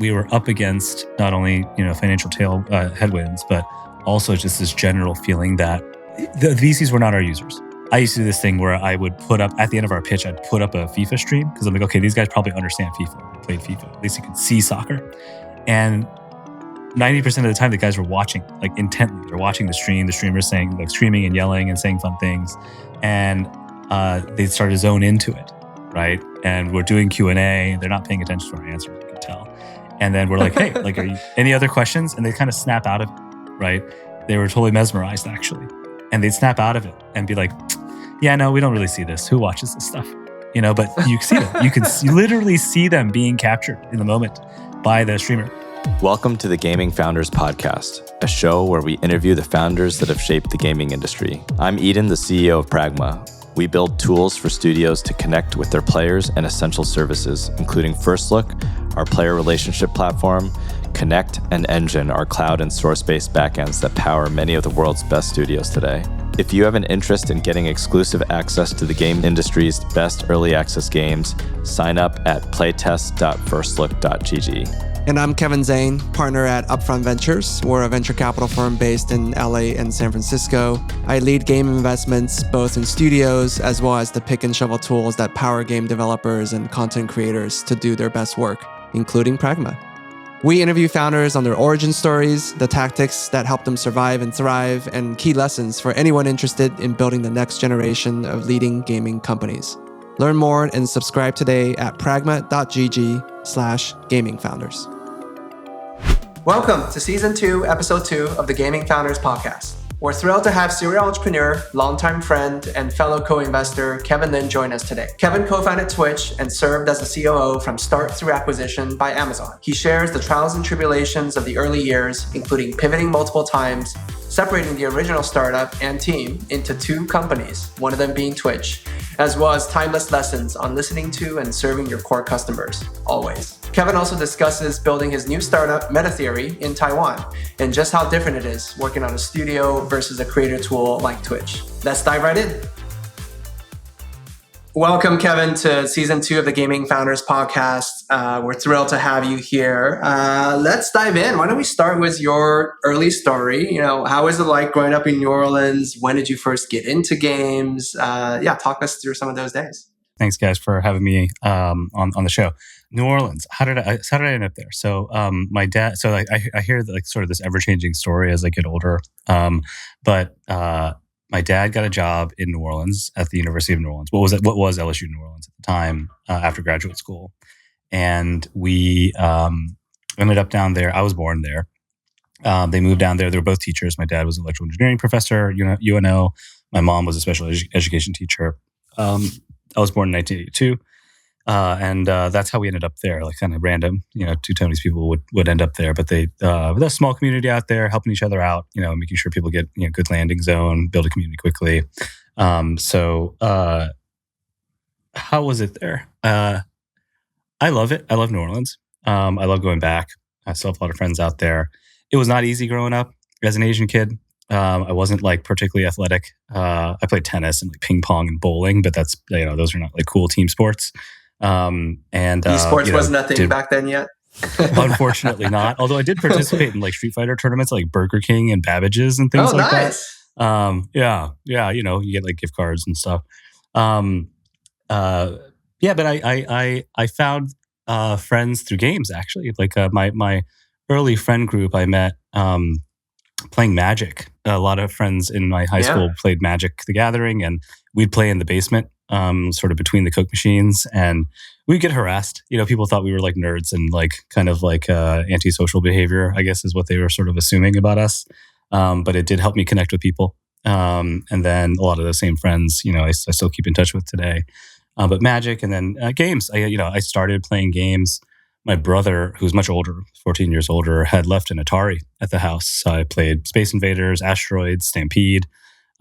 we were up against not only financial headwinds, but also just this general feeling that the VCs were not our users. I used to do this thing where I would put up, at the end of our pitch, I'd put up a FIFA stream because I'm like, okay, these guys probably understand FIFA. They played FIFA. At least you could see soccer. And 90% of the time, the guys were watching, like intently. They're watching the stream. The streamer's saying, like screaming and yelling and saying fun things. And they started to zone into it, right? And we're doing Q&A. They're not paying attention to our answers, you can tell. And then we're like, hey, like, are you any other questions? And they kind of snap out of it, right? They were totally mesmerized, actually. And they'd snap out of it and be like, yeah, no, we don't really see this. Who watches this stuff? But you see them. You literally see them being captured in the moment by the streamer. Welcome to the Gaming Founders Podcast, a show where we interview the founders that have shaped the gaming industry. I'm Eden, the CEO of Pragma. We build tools for studios to connect with their players and essential services, including First Look, our player relationship platform, Connect, and Engine, our cloud and source-based backends that power many of the world's best studios today. If you have an interest in getting exclusive access to the game industry's best early access games, sign up at playtest.firstlook.gg. And I'm Kevin Zane, partner at Upfront Ventures. We're a venture capital firm based in LA and San Francisco. I lead game investments both in studios as well as the pick and shovel tools that power game developers and content creators to do their best work, including Pragma. We interview founders on their origin stories, the tactics that help them survive and thrive, and key lessons for anyone interested in building the next generation of leading gaming companies. Learn more and subscribe today at pragma.gg/gamingfounders. Welcome to Season 2, Episode 2 of the Gaming Founders Podcast. We're thrilled to have serial entrepreneur, longtime friend, and fellow co-investor Kevin Lin join us today. Kevin co-founded Twitch and served as the COO from start through acquisition by Amazon. He shares the trials and tribulations of the early years, including pivoting multiple times, separating the original startup and team into two companies, one of them being Twitch, as well as timeless lessons on listening to and serving your core customers, always. Kevin also discusses building his new startup, MetaTheory, in Taiwan, and just how different it is working on a studio versus a creator tool like Twitch. Let's dive right in. Welcome, Kevin, to Season 2 of the Gaming Founders Podcast. We're thrilled to have you here. Let's dive in. Why don't we start with your early story? How was it like growing up in New Orleans? When did you first get into games? Talk us through some of those days. Thanks, guys, for having me on the show. New Orleans. How did I end up there? So my dad. So I hear sort of this ever changing story as I get older. But my dad got a job in New Orleans at the University of New Orleans. What was LSU New Orleans at the time after graduate school, and we ended up down there. I was born there. They moved down there. They were both teachers. My dad was an electrical engineering professor, UNO. My mom was a special education teacher. I was born in 1982. And that's how we ended up there, like kind of random, two Tony's people would end up there, but with a small community out there, helping each other out, making sure people get, good landing zone, build a community quickly. So how was it there? I love it. I love New Orleans. I love going back. I still have a lot of friends out there. It was not easy growing up as an Asian kid. I wasn't particularly athletic. I played tennis and ping pong and bowling, but that's, those are not cool team sports. Esports was nothing back then yet. Unfortunately not. Although I did participate in Street Fighter tournaments like Burger King and Babbage's and things like nice. that. You get gift cards and stuff. But I found friends through games actually. My early friend group I met playing Magic. A lot of friends in my high school played Magic the Gathering, and we'd play in the basement. Sort of between the Coke machines, and we'd get harassed. People thought we were nerds and antisocial behavior, I guess is what they were sort of assuming about us. But it did help me connect with people. And then a lot of those same friends, I still keep in touch with today. But Magic and then games. I started playing games. My brother, who's much older, 14 years older, had left an Atari at the house. So I played Space Invaders, Asteroids, Stampede.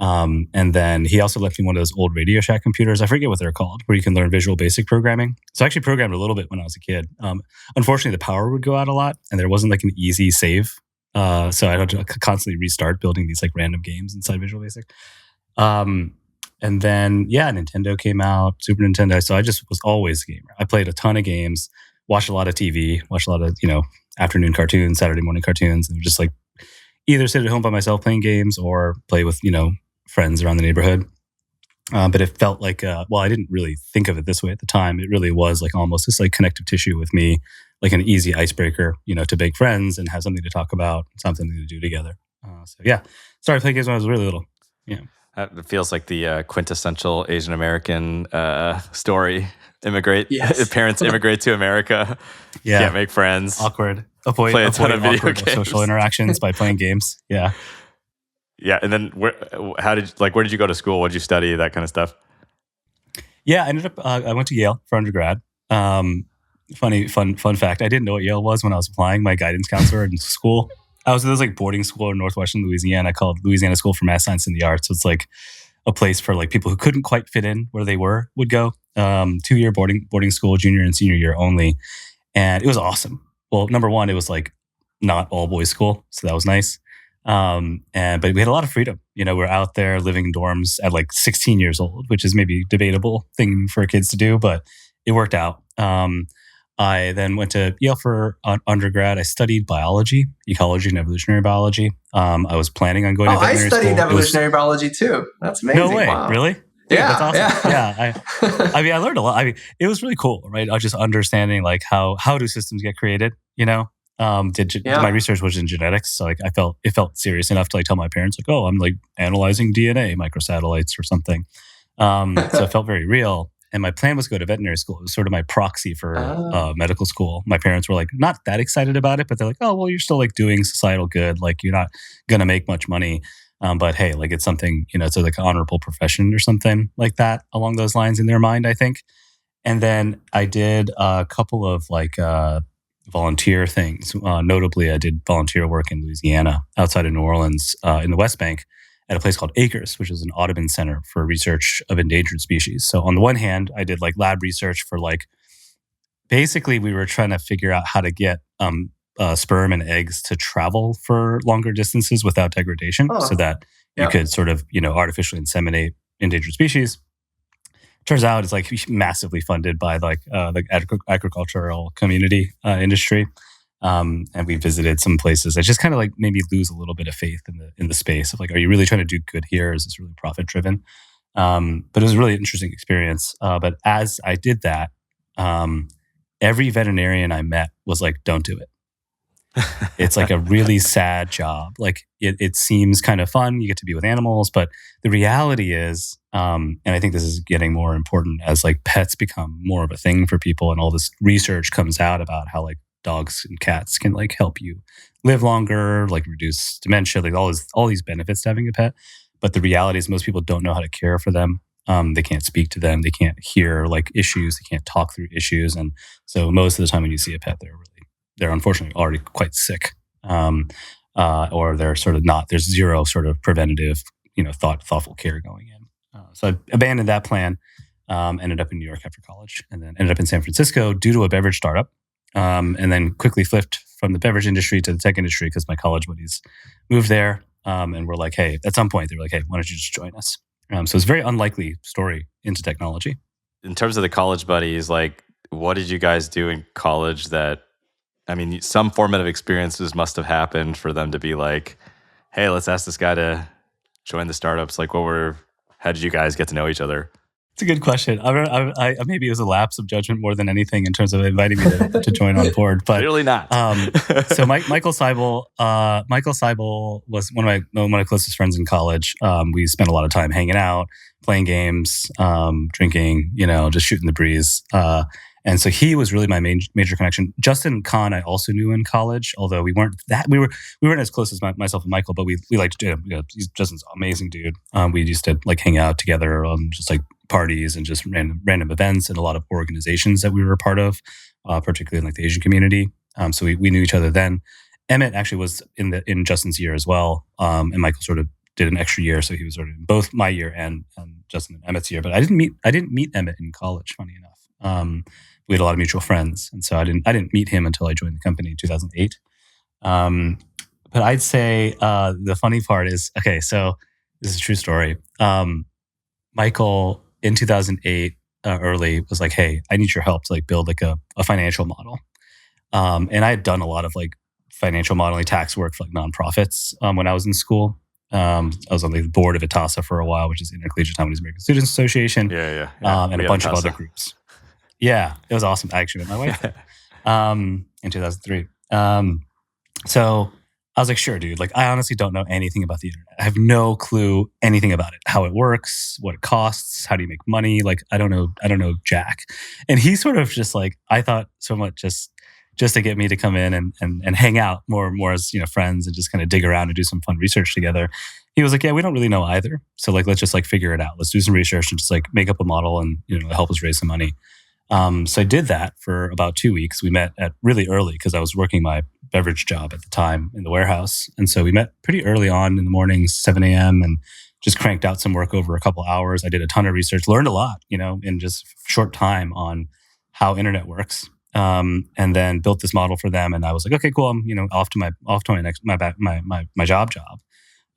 And then he also left me one of those old Radio Shack computers. I forget what they're called, where you can learn Visual Basic programming. So I actually programmed a little bit when I was a kid. Unfortunately, the power would go out a lot, and there wasn't an easy save. So I had to constantly restart building these random games inside Visual Basic. And then, Nintendo came out, Super Nintendo. So I just was always a gamer. I played a ton of games. watched a lot of TV, watched a lot of, afternoon cartoons, Saturday morning cartoons, and just like either sit at home by myself playing games or play with, friends around the neighborhood. But it felt like, I didn't really think of it this way at the time. It really was like almost this like connective tissue with me, like an easy icebreaker, to make friends and have something to talk about, something to do together. Started playing games when I was really little. Yeah. It feels like the quintessential Asian American story. Yes. Parents immigrate to America. Yeah. Can't make friends. Awkward. Play a ton of video awkward games. social interactions by playing games. Yeah. Yeah, and then where did you go to school? What did you study? That kind of stuff. Yeah, I went to Yale for undergrad. Fun fact: I didn't know what Yale was when I was applying. My guidance counselor in school. I was in this like boarding school in Northwestern Louisiana called Louisiana School for Math, Science, and the Arts. So it's like a place for like people who couldn't quite fit in where they would go. 2-year boarding school, junior and senior year only, and it was awesome. Well, number one, it was like not all boys school, so that was nice. But we had a lot of freedom. We're out there living in dorms at like 16 years old, which is maybe a debatable thing for kids to do, but it worked out. I then went to Yale for undergrad. I studied biology, ecology, and evolutionary biology. I was planning on going to veterinary school. I studied evolutionary biology too. That's amazing. No way, wow. Really? Yeah, that's awesome. Yeah. I learned a lot. It was really cool, right? I was just understanding like how do systems get created, My research was in genetics, so like it felt serious enough to like tell my parents like, oh, I'm like analyzing DNA microsatellites or something. So it felt very real. And my plan was to go to veterinary school. It was sort of my proxy for medical school. My parents were like not that excited about it, but they're like, oh, well, you're still like doing societal good. Like you're not gonna make much money, but hey, like it's something, it's like an honorable profession or something like that along those lines in their mind, I think. And then I did a couple of like volunteer things. Notably, I did volunteer work in Louisiana, outside of New Orleans, in the West Bank, at a place called Acres, which is an Audubon Center for research of endangered species. So on the one hand, I did like lab research for like, basically we were trying to figure out how to get sperm and eggs to travel for longer distances without degradation, so that you could sort of, artificially inseminate endangered species. Turns out it's like massively funded by like the agricultural community industry. And we visited some places that just kind of like made me lose a little bit of faith in the space of like, are you really trying to do good here? Is this really profit driven? But it was a really interesting experience. But as I did that, every veterinarian I met was like, don't do it. It's like a really sad job. Like it seems kind of fun. You get to be with animals, but the reality is, and I think this is getting more important as like pets become more of a thing for people, and all this research comes out about how like dogs and cats can like help you live longer, like reduce dementia, like all these benefits to having a pet. But the reality is most people don't know how to care for them. They can't speak to them. They can't hear like issues. They can't talk through issues. And so most of the time when you see a pet, they're unfortunately already quite sick, or they're sort of not. There's zero sort of preventative, thoughtful care going in. So I abandoned that plan. Ended up in New York after college, and then ended up in San Francisco due to a beverage startup, and then quickly flipped from the beverage industry to the tech industry because my college buddies moved there, and were like, hey, at some point they were like, hey, why don't you just join us? So it's a very unlikely story into technology. In terms of the college buddies, like, what did you guys do in college that? I mean, some formative experiences must have happened for them to be like, hey, let's ask this guy to join the startups. Like, how did you guys get to know each other? It's a good question. I maybe it was a lapse of judgment more than anything in terms of inviting me to join on board, but clearly not. So Michael Seibel was one of my closest friends in college. We spent a lot of time hanging out, playing games, drinking, just shooting the breeze. And so he was really my major connection. Justin Kahn, I also knew in college, although we weren't as close as myself and Michael, but we liked to do. Justin's an amazing dude. We used to like hang out together on just like parties and just random events and a lot of organizations that we were a part of, particularly in like the Asian community. So we knew each other then. Emmett actually was in Justin's year as well, and Michael sort of did an extra year, so he was sort of in both my year and Justin and Emmett's year. But I didn't meet Emmett in college. Funny enough. We had a lot of mutual friends, and so I didn't meet him until I joined the company in 2008. But I'd say the funny part is, okay, so this is a true story. Michael in 2008 early was like, hey, I need your help to like build like a financial model. And I had done a lot of like financial modeling tax work for like nonprofits when I was in school. I was on the board of ITASA for a while, which is the Intercollegiate Taiwanese American Students Association, and a bunch of other groups. Yeah, it was awesome. I actually met my wife there, in 2003. So I was like, sure, dude. Like, I honestly don't know anything about the internet. I have no clue anything about it, how it works, what it costs, how do you make money? Like, I don't know jack. And he sort of just like, I thought so much just to get me to come in and hang out more as, friends and just kind of dig around and do some fun research together. He was like, yeah, we don't really know either. So like, let's just like figure it out. Let's do some research and just like make up a model and, help us raise some money. So I did that for about 2 weeks. We met at really early because I was working my beverage job at the time in the warehouse. And so we met pretty early on in the mornings, 7 a.m. and just cranked out some work over a couple hours. I did a ton of research, learned a lot, in just short time on how internet works. And then built this model for them. And I was like, okay, cool. I'm, off to my next, my job.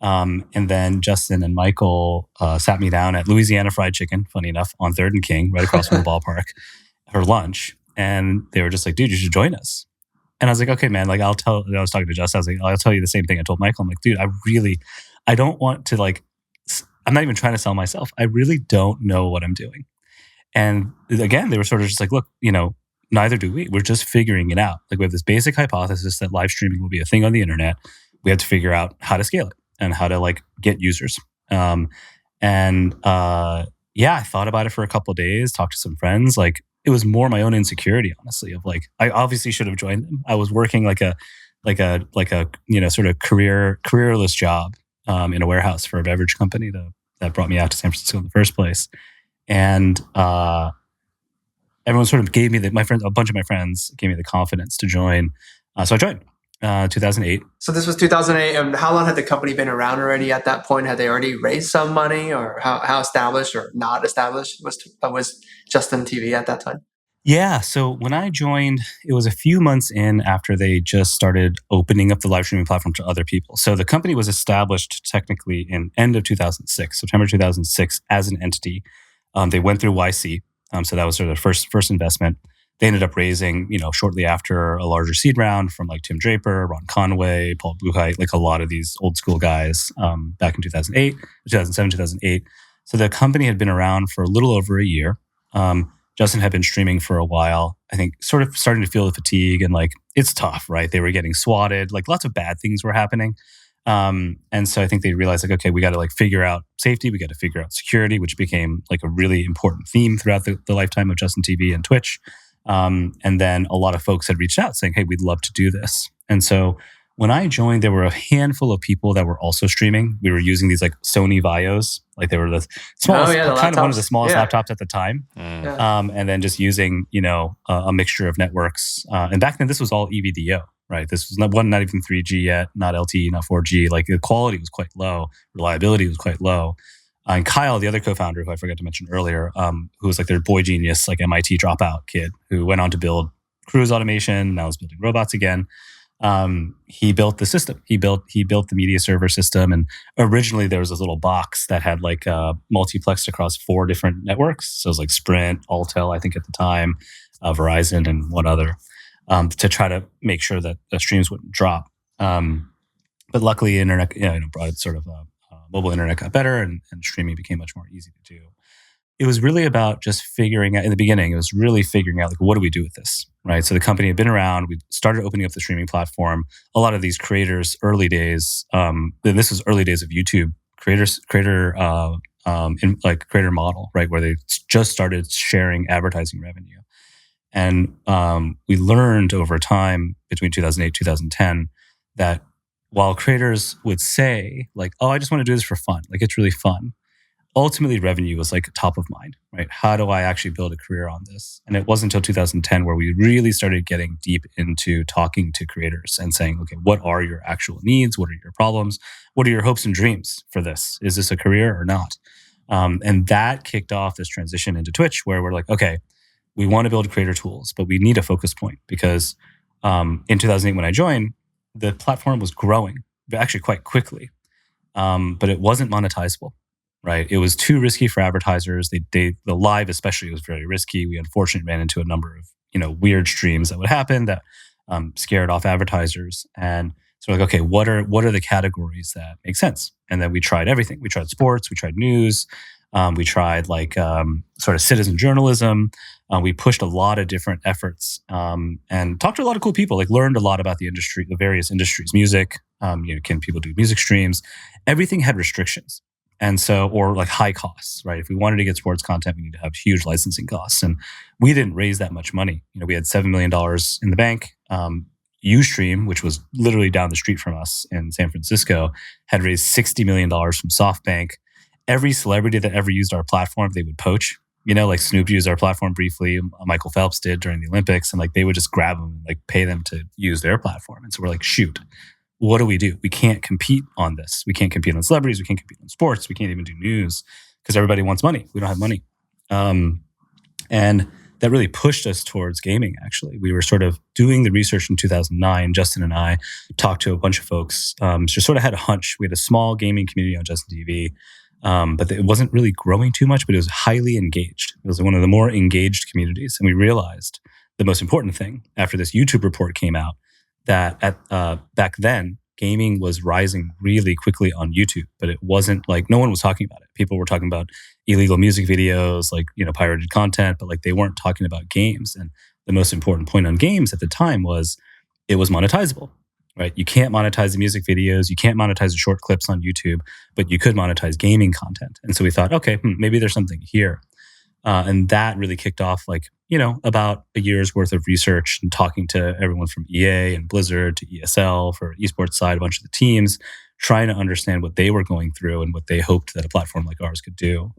And then Justin and Michael sat me down at Louisiana Fried Chicken, funny enough, on 3rd and King, right across from the ballpark, for lunch. And they were just like, dude, you should join us. And I was like, okay, man, like I was talking to Justin, I was like, I'll tell you the same thing I told Michael. I'm like, dude, I don't want to like, I'm not even trying to sell myself. I really don't know what I'm doing. And again, they were sort of just like, look, neither do we. We're just figuring it out. Like we have this basic hypothesis that live streaming will be a thing on the internet. We have to figure out how to scale it and how to like get users. Yeah, I thought about it for a couple of days, talked to some friends. Like it was more my own insecurity, honestly, of like, I obviously should have joined them. I was working like a sort of careerless job in a warehouse for a beverage company that brought me out to San Francisco in the first place. And everyone sort of gave me a bunch of my friends gave me the confidence to join. So I joined 2008. So this was 2008. And how long had the company been around already at that point? Had they already raised some money, or how established or not established was Justin TV at that time? Yeah. So when I joined, it was a few months in after they just started opening up the live streaming platform to other people. So the company was established technically in end of 2006, September 2006, as an entity. They went through YC. So that was sort of their first investment. They ended up raising, shortly after, a larger seed round from like Tim Draper, Ron Conway, Paul Buchheit, like a lot of these old school guys back in 2007, 2008. So the company had been around for a little over a year. Justin had been streaming for a while. I think sort of starting to feel the fatigue and like it's tough, right? They were getting swatted, like lots of bad things were happening. And so I think they realized like, okay, we got to like figure out safety. We got to figure out security, which became like a really important theme throughout the lifetime of Justin TV and Twitch. And then a lot of folks had reached out saying, hey, we'd love to do this. And so when I joined, there were a handful of people that were also streaming. We were using these like Sony Vios, like they were the smallest, kind of one of the smallest laptops at the time. And then just using, a mixture of networks. And back then, this was all EVDO. Right. This was not even 3G yet, not LTE, not 4G. Like the quality was quite low. Reliability was quite low. And Kyle, the other co-founder, who I forgot to mention earlier, who was like their boy genius, like MIT dropout kid, who went on to build cruise automation, now is building robots again. He built the system. He built the media server system. And originally there was this little box that had like multiplexed across 4 different networks. So it was like Sprint, Altel, I think at the time, Verizon, and one other. To try to make sure that the streams wouldn't drop. But luckily, internet, brought sort of mobile internet got better and streaming became much more easy to do. It was really about just figuring out, in the beginning, it was really figuring out, like, what do we do with this, right? So the company had been around. We started opening up the streaming platform. A lot of these creators, early days, this was early days of YouTube, creator model, right? Where they just started sharing advertising revenue. And we learned over time between 2008, 2010, that while creators would say like, oh, I just want to do this for fun, like it's really fun, ultimately revenue was like top of mind, right? How do I actually build a career on this? And it wasn't until 2010 where we really started getting deep into talking to creators and saying, okay, what are your actual needs? What are your problems? What are your hopes and dreams for this? Is this a career or not? And that kicked off this transition into Twitch, where we're like, okay, we want to build creator tools, but we need a focus point because in 2008, when I joined, the platform was growing actually quite quickly, but it wasn't monetizable. right? It was too risky for advertisers. The live especially was very risky. We unfortunately ran into a number of weird streams that would happen that scared off advertisers. And so we're like, okay, what are the categories that make sense? And then we tried everything. We tried sports. We tried news. We tried sort of citizen journalism. We pushed a lot of different efforts and talked to a lot of cool people. Like learned a lot about the industry, the various industries, music. Can people do music streams? Everything had restrictions, and so or like high costs, right? If we wanted to get sports content, we need to have huge licensing costs, and we didn't raise that much money. We had $7 million in the bank. Ustream, which was literally down the street from us in San Francisco, had raised $60 million from SoftBank. Every celebrity that ever used our platform, they would poach. Like Snoop used our platform briefly. Michael Phelps did during the Olympics, and they would just grab them and pay them to use their platform. And so we're like, shoot, what do? We can't compete on this. We can't compete on celebrities. We can't compete on sports. We can't even do news because everybody wants money. We don't have money. And that really pushed us towards gaming, actually. We were sort of doing the research in 2009. Justin and I talked to a bunch of folks, just sort of had a hunch. We had a small gaming community on Justin TV, but it wasn't really growing too much, but it was highly engaged. It was one of the more engaged communities. And we realized the most important thing after this YouTube report came out, that back then, gaming was rising really quickly on YouTube, but it wasn't no one was talking about it. People were talking about illegal music videos, pirated content, but they weren't talking about games. And the most important point on games at the time was it was monetizable, right? You can't monetize the music videos, you can't monetize the short clips on YouTube, but you could monetize gaming content. And so we thought, okay, maybe there's something here. And that really kicked off about a year's worth of research and talking to everyone from EA and Blizzard to ESL for esports side, a bunch of the teams, trying to understand what they were going through and what they hoped that a platform like ours could do.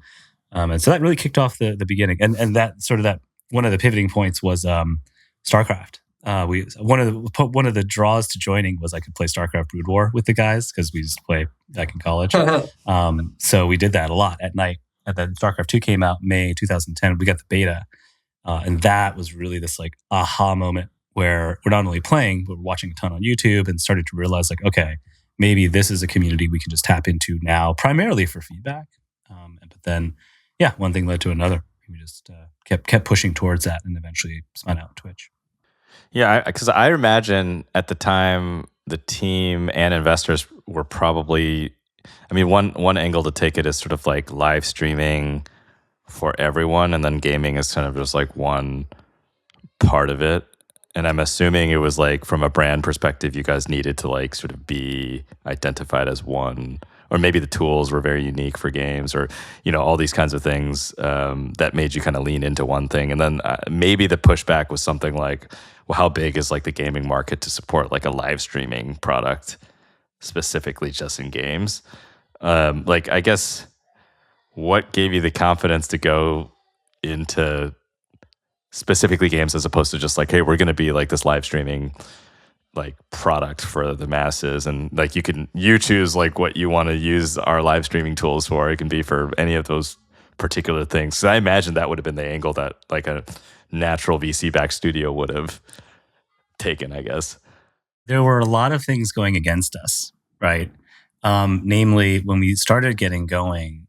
And so that really kicked off the beginning. And that sort of one of the pivoting points was StarCraft. One of the draws to joining was I could play StarCraft Brood War with the guys because we used to play back in college. So we did that a lot at night. And then StarCraft 2 came out May 2010. We got the beta. And that was really this aha moment where we're not only playing, but we're watching a ton on YouTube and started to realize okay, maybe this is a community we can just tap into now, primarily for feedback. But then, one thing led to another. We just kept pushing towards that and eventually spun out Twitch. Yeah, because I imagine at the time the team and investors were probably, one angle to take it is sort of live streaming for everyone, and then gaming is kind of just one part of it. And I'm assuming it was from a brand perspective, you guys needed to sort of be identified as one, or maybe the tools were very unique for games, or all these kinds of things that made you kind of lean into one thing. And then maybe the pushback was something well, how big is the gaming market to support a live streaming product specifically just in games? I guess, what gave you the confidence to go into specifically games as opposed to just hey, we're going to be this live streaming product for the masses, and you choose what you want to use our live streaming tools for. It can be for any of those particular things. So I imagine that would have been the angle that a natural VC backed studio would have taken, I guess. There were a lot of things going against us, right? Namely, when we started getting going,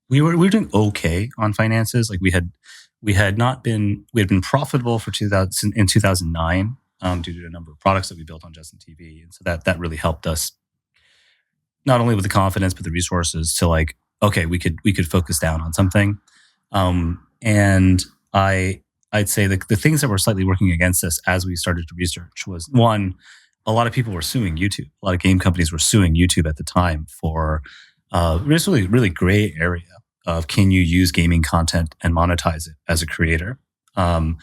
we were doing okay on finances. We had been profitable for 2009 due to a number of products that we built on Justin TV, and so that really helped us not only with the confidence but the resources to okay, we could focus down on something. And I'd say the things that were slightly working against us as we started to research was, one, a lot of people were suing YouTube. A lot of game companies were suing YouTube at the time for this really gray area of can you use gaming content and monetize it as a creator. And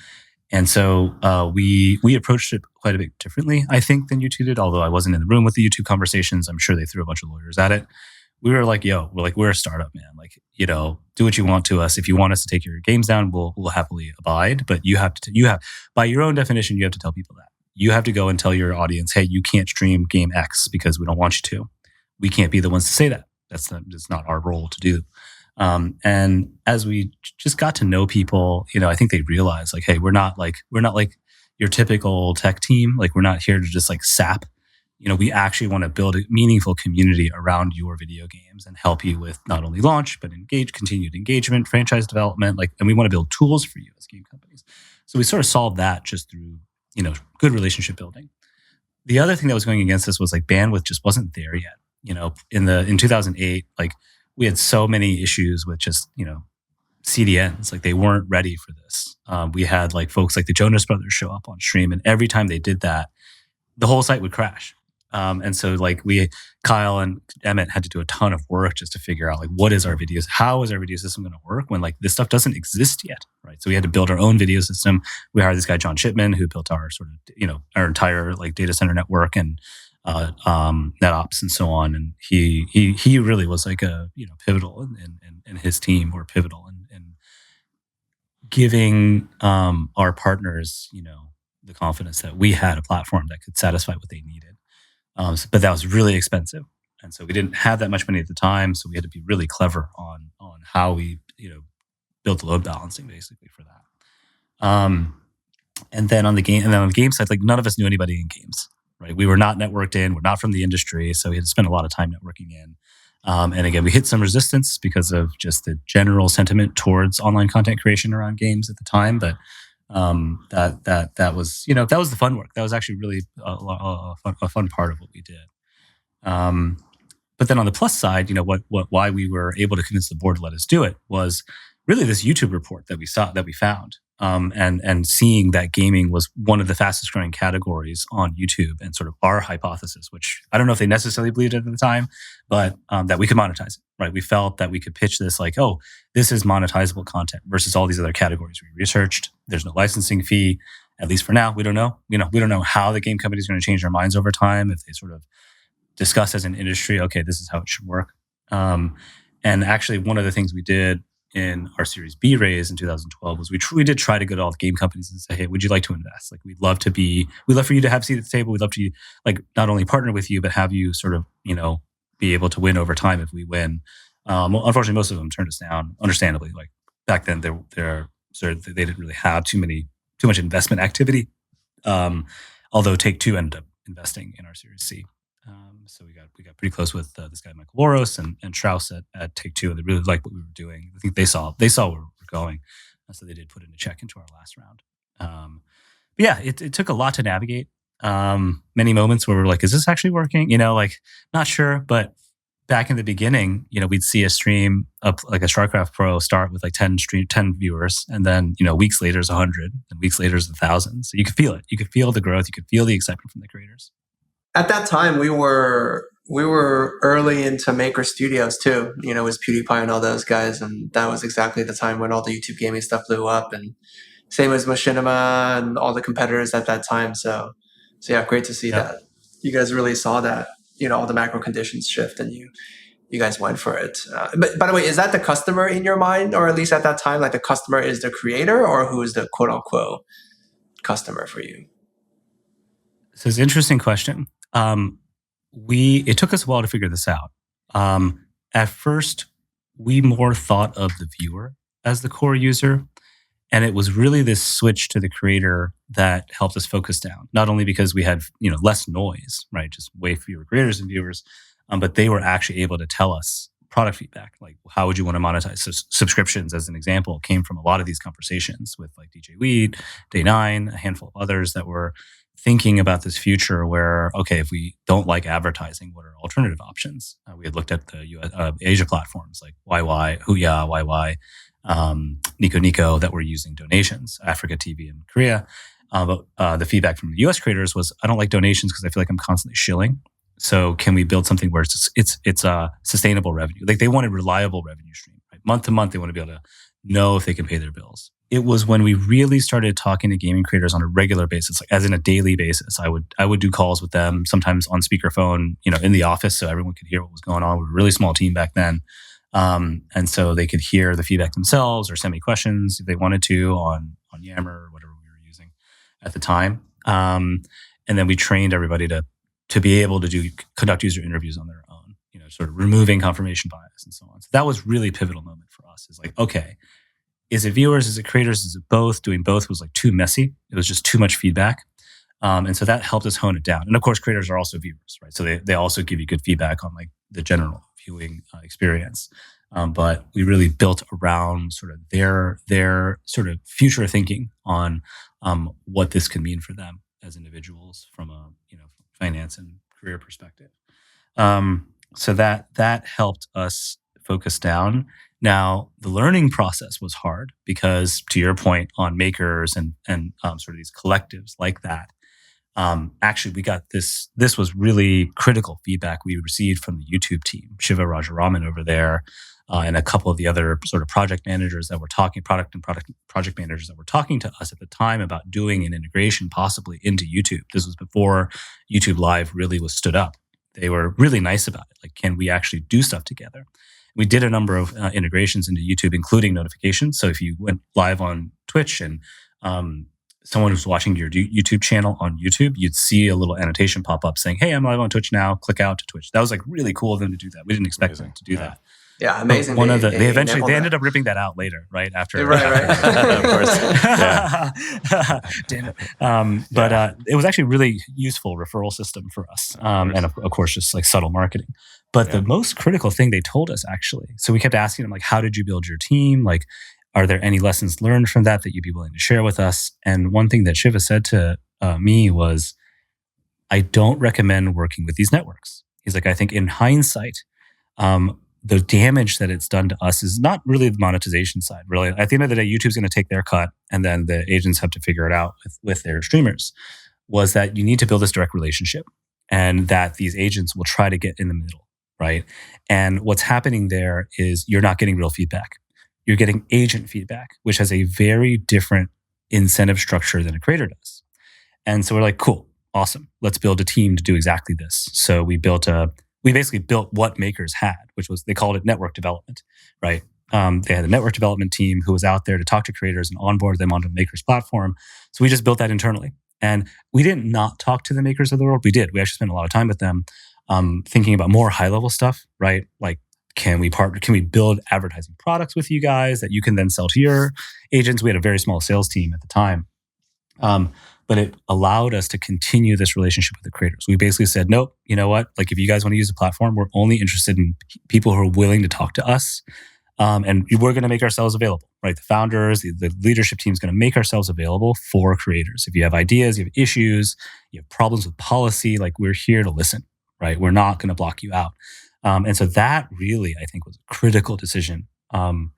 so we approached it quite a bit differently, I think, than YouTube did. Although I wasn't in the room with the YouTube conversations, I'm sure they threw a bunch of lawyers at it. We were we're a startup, man. Do what you want to us. If you want us to take your games down, we'll happily abide. But you have by your own definition, you have to tell people that. You have to go and tell your audience, hey, you can't stream game X because we don't want you to. We can't be the ones to say that. That's not our role to do. And as we just got to know people, I think they realized hey, we're not like your typical tech team. We're not here to just sap we actually want to build a meaningful community around your video games and help you with not only launch, but continued engagement, franchise development, and we want to build tools for you as game companies. So we sort of solved that just through, good relationship building. The other thing that was going against us was bandwidth just wasn't there yet. In 2008, we had so many issues with just, CDNs, they weren't ready for this. We had folks like the Jonas Brothers show up on stream, and every time they did that, the whole site would crash. And so Kyle and Emmett had to do a ton of work just to figure out how is our video system going to work when this stuff doesn't exist yet, right? So we had to build our own video system. We hired this guy, John Shipman, who built our sort of, our entire data center network and NetOps and so on. And he really was pivotal and his team were pivotal in giving our partners, the confidence that we had a platform that could satisfy what they needed. But that was really expensive. And so we didn't have that much money at the time. So we had to be really clever on how we, built the load balancing basically for that. And then on the game side, none of us knew anybody in games, right? We were not networked in, we're not from the industry. So we had to spend a lot of time networking in. And again, we hit some resistance because of just the general sentiment towards online content creation around games at the time. But that was that was the fun work. That was actually really a fun part of what we did. But then on the plus side, why we were able to convince the board to let us do it was really this YouTube report that we found, and seeing that gaming was one of the fastest growing categories on YouTube, and sort of our hypothesis, which I don't know if they necessarily believed it at the time, but that we could monetize it, right? We felt that we could pitch this oh, this is monetizable content versus all these other categories we researched. There's no licensing fee, at least for now. We don't know. We don't know how the game company is going to change their minds over time if they sort of discuss as an industry, okay, this is how it should work. And actually, one of the things we did in our Series B raise in 2012 was we did try to go to all the game companies and say, hey, would you like to invest? We'd love for you to have a seat at the table. We'd love to not only partner with you, but have you sort of, be able to win over time if we win. Unfortunately, most of them turned us down, understandably. Back then, they didn't really have too much investment activity. Although Take-Two ended up investing in our Series C. So we got pretty close with this guy Michael Loros and Strauss at Take-Two, and they really liked what we were doing. I think they saw where we were going, so they did put in a check into our last round. But yeah, it took a lot to navigate. Many moments where we're is this actually working? Not sure. But back in the beginning, we'd see a stream up a StarCraft Pro start with 10 viewers, and then weeks later is 100, and weeks later is 1,000. So you could feel it. You could feel the growth. You could feel the excitement from the creators. At that time, we were early into Maker Studios too. It was PewDiePie and all those guys, and that was exactly the time when all the YouTube gaming stuff blew up. And same as Machinima and all the competitors at that time. So yeah, great to see that you guys really saw that. All the macro conditions shift, and you guys went for it. But by the way, is that the customer in your mind, or at least at that time, the customer is the creator, or who is the quote unquote customer for you? So it's an interesting question. It took us a while to figure this out. At first, we more thought of the viewer as the core user, and it was really this switch to the creator that helped us focus down. Not only because we had less noise, right, just way fewer creators and viewers, but they were actually able to tell us product feedback, how would you want to monetize? So subscriptions, as an example, came from a lot of these conversations with DJ Weed, Day 9, a handful of others that were thinking about this future where, okay, if we don't like advertising, what are alternative options? We had looked at the Asia platforms like YY, Huya, YY, Nico Nico that were using donations, Africa TV in Korea. But the feedback from the US creators was, I don't like donations because I feel like I'm constantly shilling. So can we build something where it's a sustainable revenue? They wanted reliable revenue stream, right? Month to month, they want to be able to know if they can pay their bills. It was when we really started talking to gaming creators on a regular basis, as in a daily basis. I would do calls with them, sometimes on speakerphone, in the office, so everyone could hear what was going on. We were a really small team back then, and so they could hear the feedback themselves or send me questions if they wanted to on Yammer or whatever we were using at the time. And then we trained everybody to be able to conduct user interviews on their own, sort of removing confirmation bias and so on. So that was really a pivotal moment for us. Is okay. Is it viewers? Is it creators? Is it both? Doing both was too messy. It was just too much feedback. And so that helped us hone it down. And of course, creators are also viewers, right? So they also give you good feedback on like the general viewing experience. But we really built around sort of their sort of future thinking on what this could mean for them as individuals from a finance and career perspective. So that helped us focus down. Now, the learning process was hard because, to your point on makers and sort of these collectives like that, actually, we got this. This was really critical feedback we received from the YouTube team, Shiva Rajaraman over there, and a couple of the other sort of project managers that were talking, project managers that were talking to us at the time about doing an integration possibly into YouTube. This was before YouTube Live really was stood up. They were really nice about it. Like, can we actually do stuff together? We did a number of integrations into YouTube, including notifications. So if you went live on Twitch and someone was watching your YouTube channel on YouTube, you'd see a little annotation pop up saying, "Hey, I'm live on Twitch now. Click out to Twitch." That was like really cool of them to do that. We didn't expect them to do that. Yeah, amazing. One they ended up ripping that out later, right after. Right. Of course. Yeah. Damn it. But it was actually a really useful referral system for us, and of course, just like subtle marketing. But the most critical thing they told us actually, so we kept asking them like, "How did you build your team? Like, are there any lessons learned from that you'd be willing to share with us?" And one thing that Shiva said to me was, "I don't recommend working with these networks." He's like, "I think in hindsight, the damage that it's done to us is not really the monetization side. Really, at the end of the day, YouTube's going to take their cut, and then the agents have to figure it out with their streamers. Was that you need to build this direct relationship, and that these agents will try to get in the middle, right? And what's happening there is you're not getting real feedback. You're getting agent feedback, which has a very different incentive structure than a creator does. And so we're like, cool, awesome. Let's build a team to do exactly this. So we basically built what makers had, which was, they called it network development, right? They had a network development team who was out there to talk to creators and onboard them onto the makers platform. So we just built that internally. And we didn't not talk to the makers of the world. We did. We actually spent a lot of time with them thinking about more high level stuff, right? Like, can we build advertising products with you guys that you can then sell to your agents? We had a very small sales team at the time. But it allowed us to continue this relationship with the creators. We basically said, nope, you know what? Like, if you guys want to use the platform, we're only interested in people who are willing to talk to us. And we're going to make ourselves available, right? The founders, the leadership team is going to make ourselves available for creators. If you have ideas, you have issues, you have problems with policy, like, we're here to listen, right? We're not going to block you out. And so that really, I think, was a critical decision in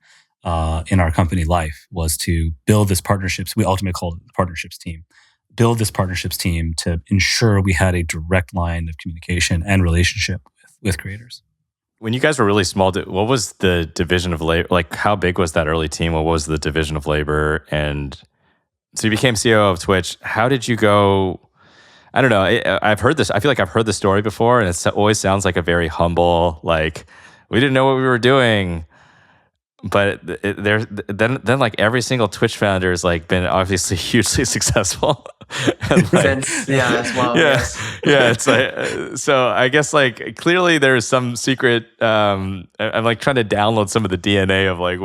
our company life, was to build this partnerships. We ultimately called it the partnerships team. Build this partnerships team to ensure we had a direct line of communication and relationship with creators. When you guys were really small, what was the division of labor? Like, how big was that early team? What was the division of labor? And so you became CEO of Twitch. How did you go? I don't know. I've heard this. I feel like I've heard the story before, and it always sounds like a very humble, like, we didn't know what we were doing. But then like every single Twitch founder has like been obviously hugely successful. And like, as well. Yeah, yes. yeah. It's like, so I guess like clearly there's some secret. I'm like trying to download some of the DNA of like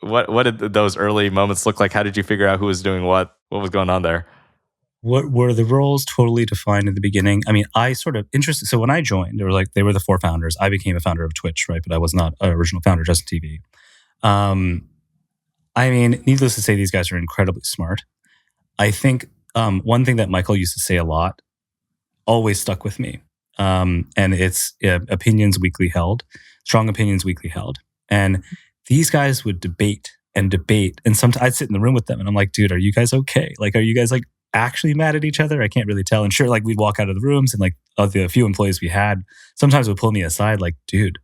what did those early moments look like? How did you figure out who was doing what? What was going on there? What were the roles totally defined in the beginning? I mean, I sort of interested. So when I joined, they were the four founders. I became a founder of Twitch, right? But I was not an original founder, just TV. I mean, needless to say, these guys are incredibly smart. I think one thing that Michael used to say a lot always stuck with me. And it's opinions weakly held, strong opinions weakly held. And these guys would debate. And sometimes I'd sit in the room with them and I'm like, dude, are you guys okay? Like, are you guys like actually mad at each other? I can't really tell. And sure, like, we'd walk out of the rooms and like of the few employees we had, sometimes would pull me aside like, dude,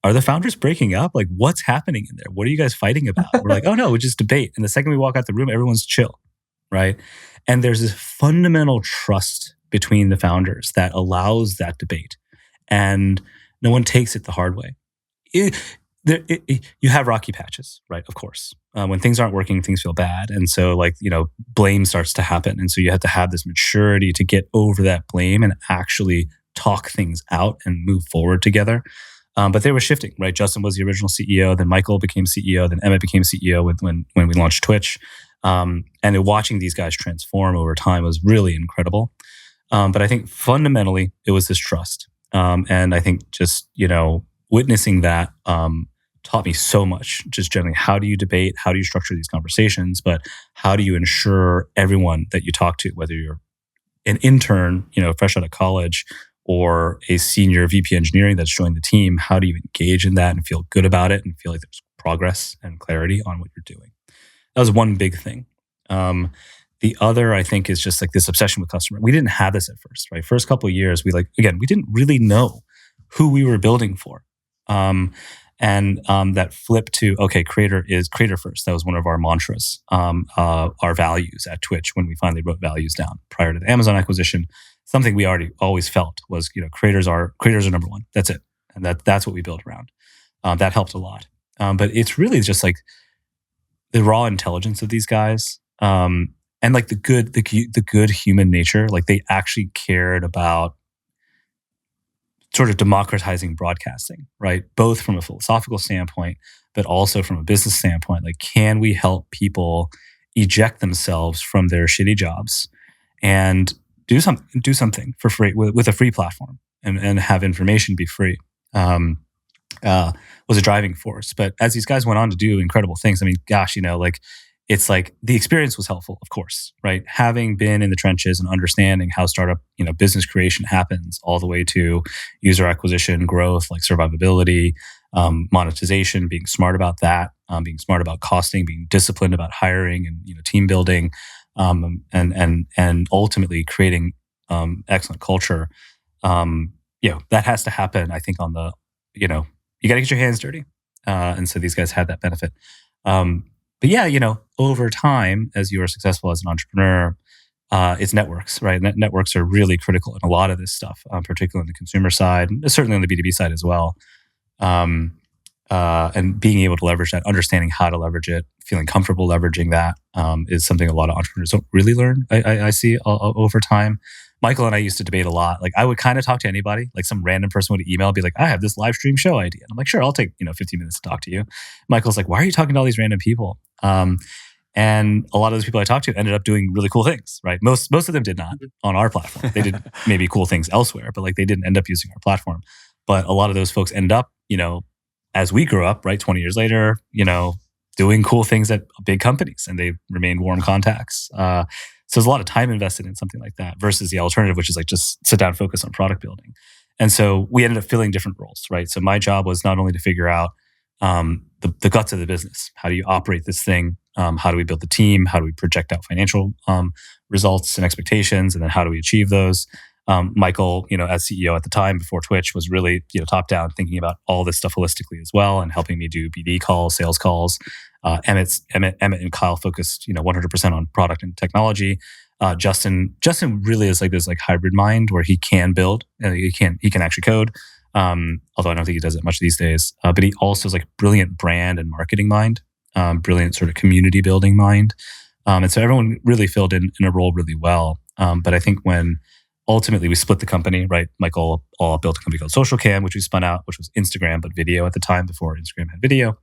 are the founders breaking up? Like, what's happening in there? What are you guys fighting about? We're like, oh no, we just debate. And the second we walk out the room, everyone's chill, right? And there's this fundamental trust between the founders that allows that debate. And no one takes it the hard way. You have rocky patches, right? Of course. When things aren't working, things feel bad. And so like, blame starts to happen. And so you have to have this maturity to get over that blame and actually talk things out and move forward together. But they were shifting, right? Justin was the original CEO, then Michael became CEO, then Emmett became CEO when we launched Twitch. And watching these guys transform over time was really incredible. But I think fundamentally it was this trust. And I think just, witnessing that taught me so much, just generally, how do you debate? How do you structure these conversations? But how do you ensure everyone that you talk to, whether you're an intern, fresh out of college, or a senior VP engineering that's joined the team, how do you engage in that and feel good about it and feel like there's progress and clarity on what you're doing? That was one big thing. The other, I think, is just like this obsession with customer. We didn't have this at first, right? First couple of years, we didn't really know who we were building for. And that flip to, okay, creator first. That was one of our mantras, our values at Twitch when we finally wrote values down prior to the Amazon acquisition. Something we always felt was, creators are number one. That's it. And that's what we build around. That helped a lot. But it's really just like the raw intelligence of these guys. And like the good human nature, like they actually cared about sort of democratizing broadcasting, right? Both from a philosophical standpoint, but also from a business standpoint. Like, can we help people eject themselves from their shitty jobs and do something for free with a free platform and have information be free? Was a driving force. But as these guys went on to do incredible things, I mean, gosh, it's like the experience was helpful, of course, right? Having been in the trenches and understanding how startup, business creation happens, all the way to user acquisition, growth, like survivability, monetization, being smart about that, being smart about costing, being disciplined about hiring and team building, and ultimately creating excellent culture. That has to happen. I think on the you got to get your hands dirty, and so these guys had that benefit. But yeah, over time, as you are successful as an entrepreneur, it's networks, right? Networks are really critical in a lot of this stuff, particularly on the consumer side, and certainly on the B2B side as well. And being able to leverage that, understanding how to leverage it, feeling comfortable leveraging that is something a lot of entrepreneurs don't really learn, I see over time. Michael and I used to debate a lot. Like, I would kind of talk to anybody, like some random person would email, be like, I have this live stream show idea. And I'm like, sure, I'll take 15 minutes to talk to you. Michael's like, why are you talking to all these random people? And a lot of those people I talked to ended up doing really cool things, right? Most of them did not on our platform. They did maybe cool things elsewhere, but like they didn't end up using our platform. But a lot of those folks end up, as we grew up, right, 20 years later, doing cool things at big companies, and they remain warm contacts. So there's a lot of time invested in something like that versus the alternative, which is like just sit down, focus on product building. And so we ended up filling different roles, right? So my job was not only to figure out the guts of the business. How do you operate this thing? How do we build the team? How do we project out financial results and expectations? And then how do we achieve those? Michael, as CEO at the time before Twitch, was really top down, thinking about all this stuff holistically as well, and helping me do BD calls, sales calls. Emmett and Kyle focused 100% on product and technology. Justin really is like this like hybrid mind where he can build and he can actually code. Although I don't think he does it much these days. But he also is like brilliant brand and marketing mind, brilliant sort of community building mind. And so everyone really filled in a role really well. But I think when ultimately we split the company, right? Michael built a company called SocialCam, which we spun out, which was Instagram, but video at the time before Instagram had video.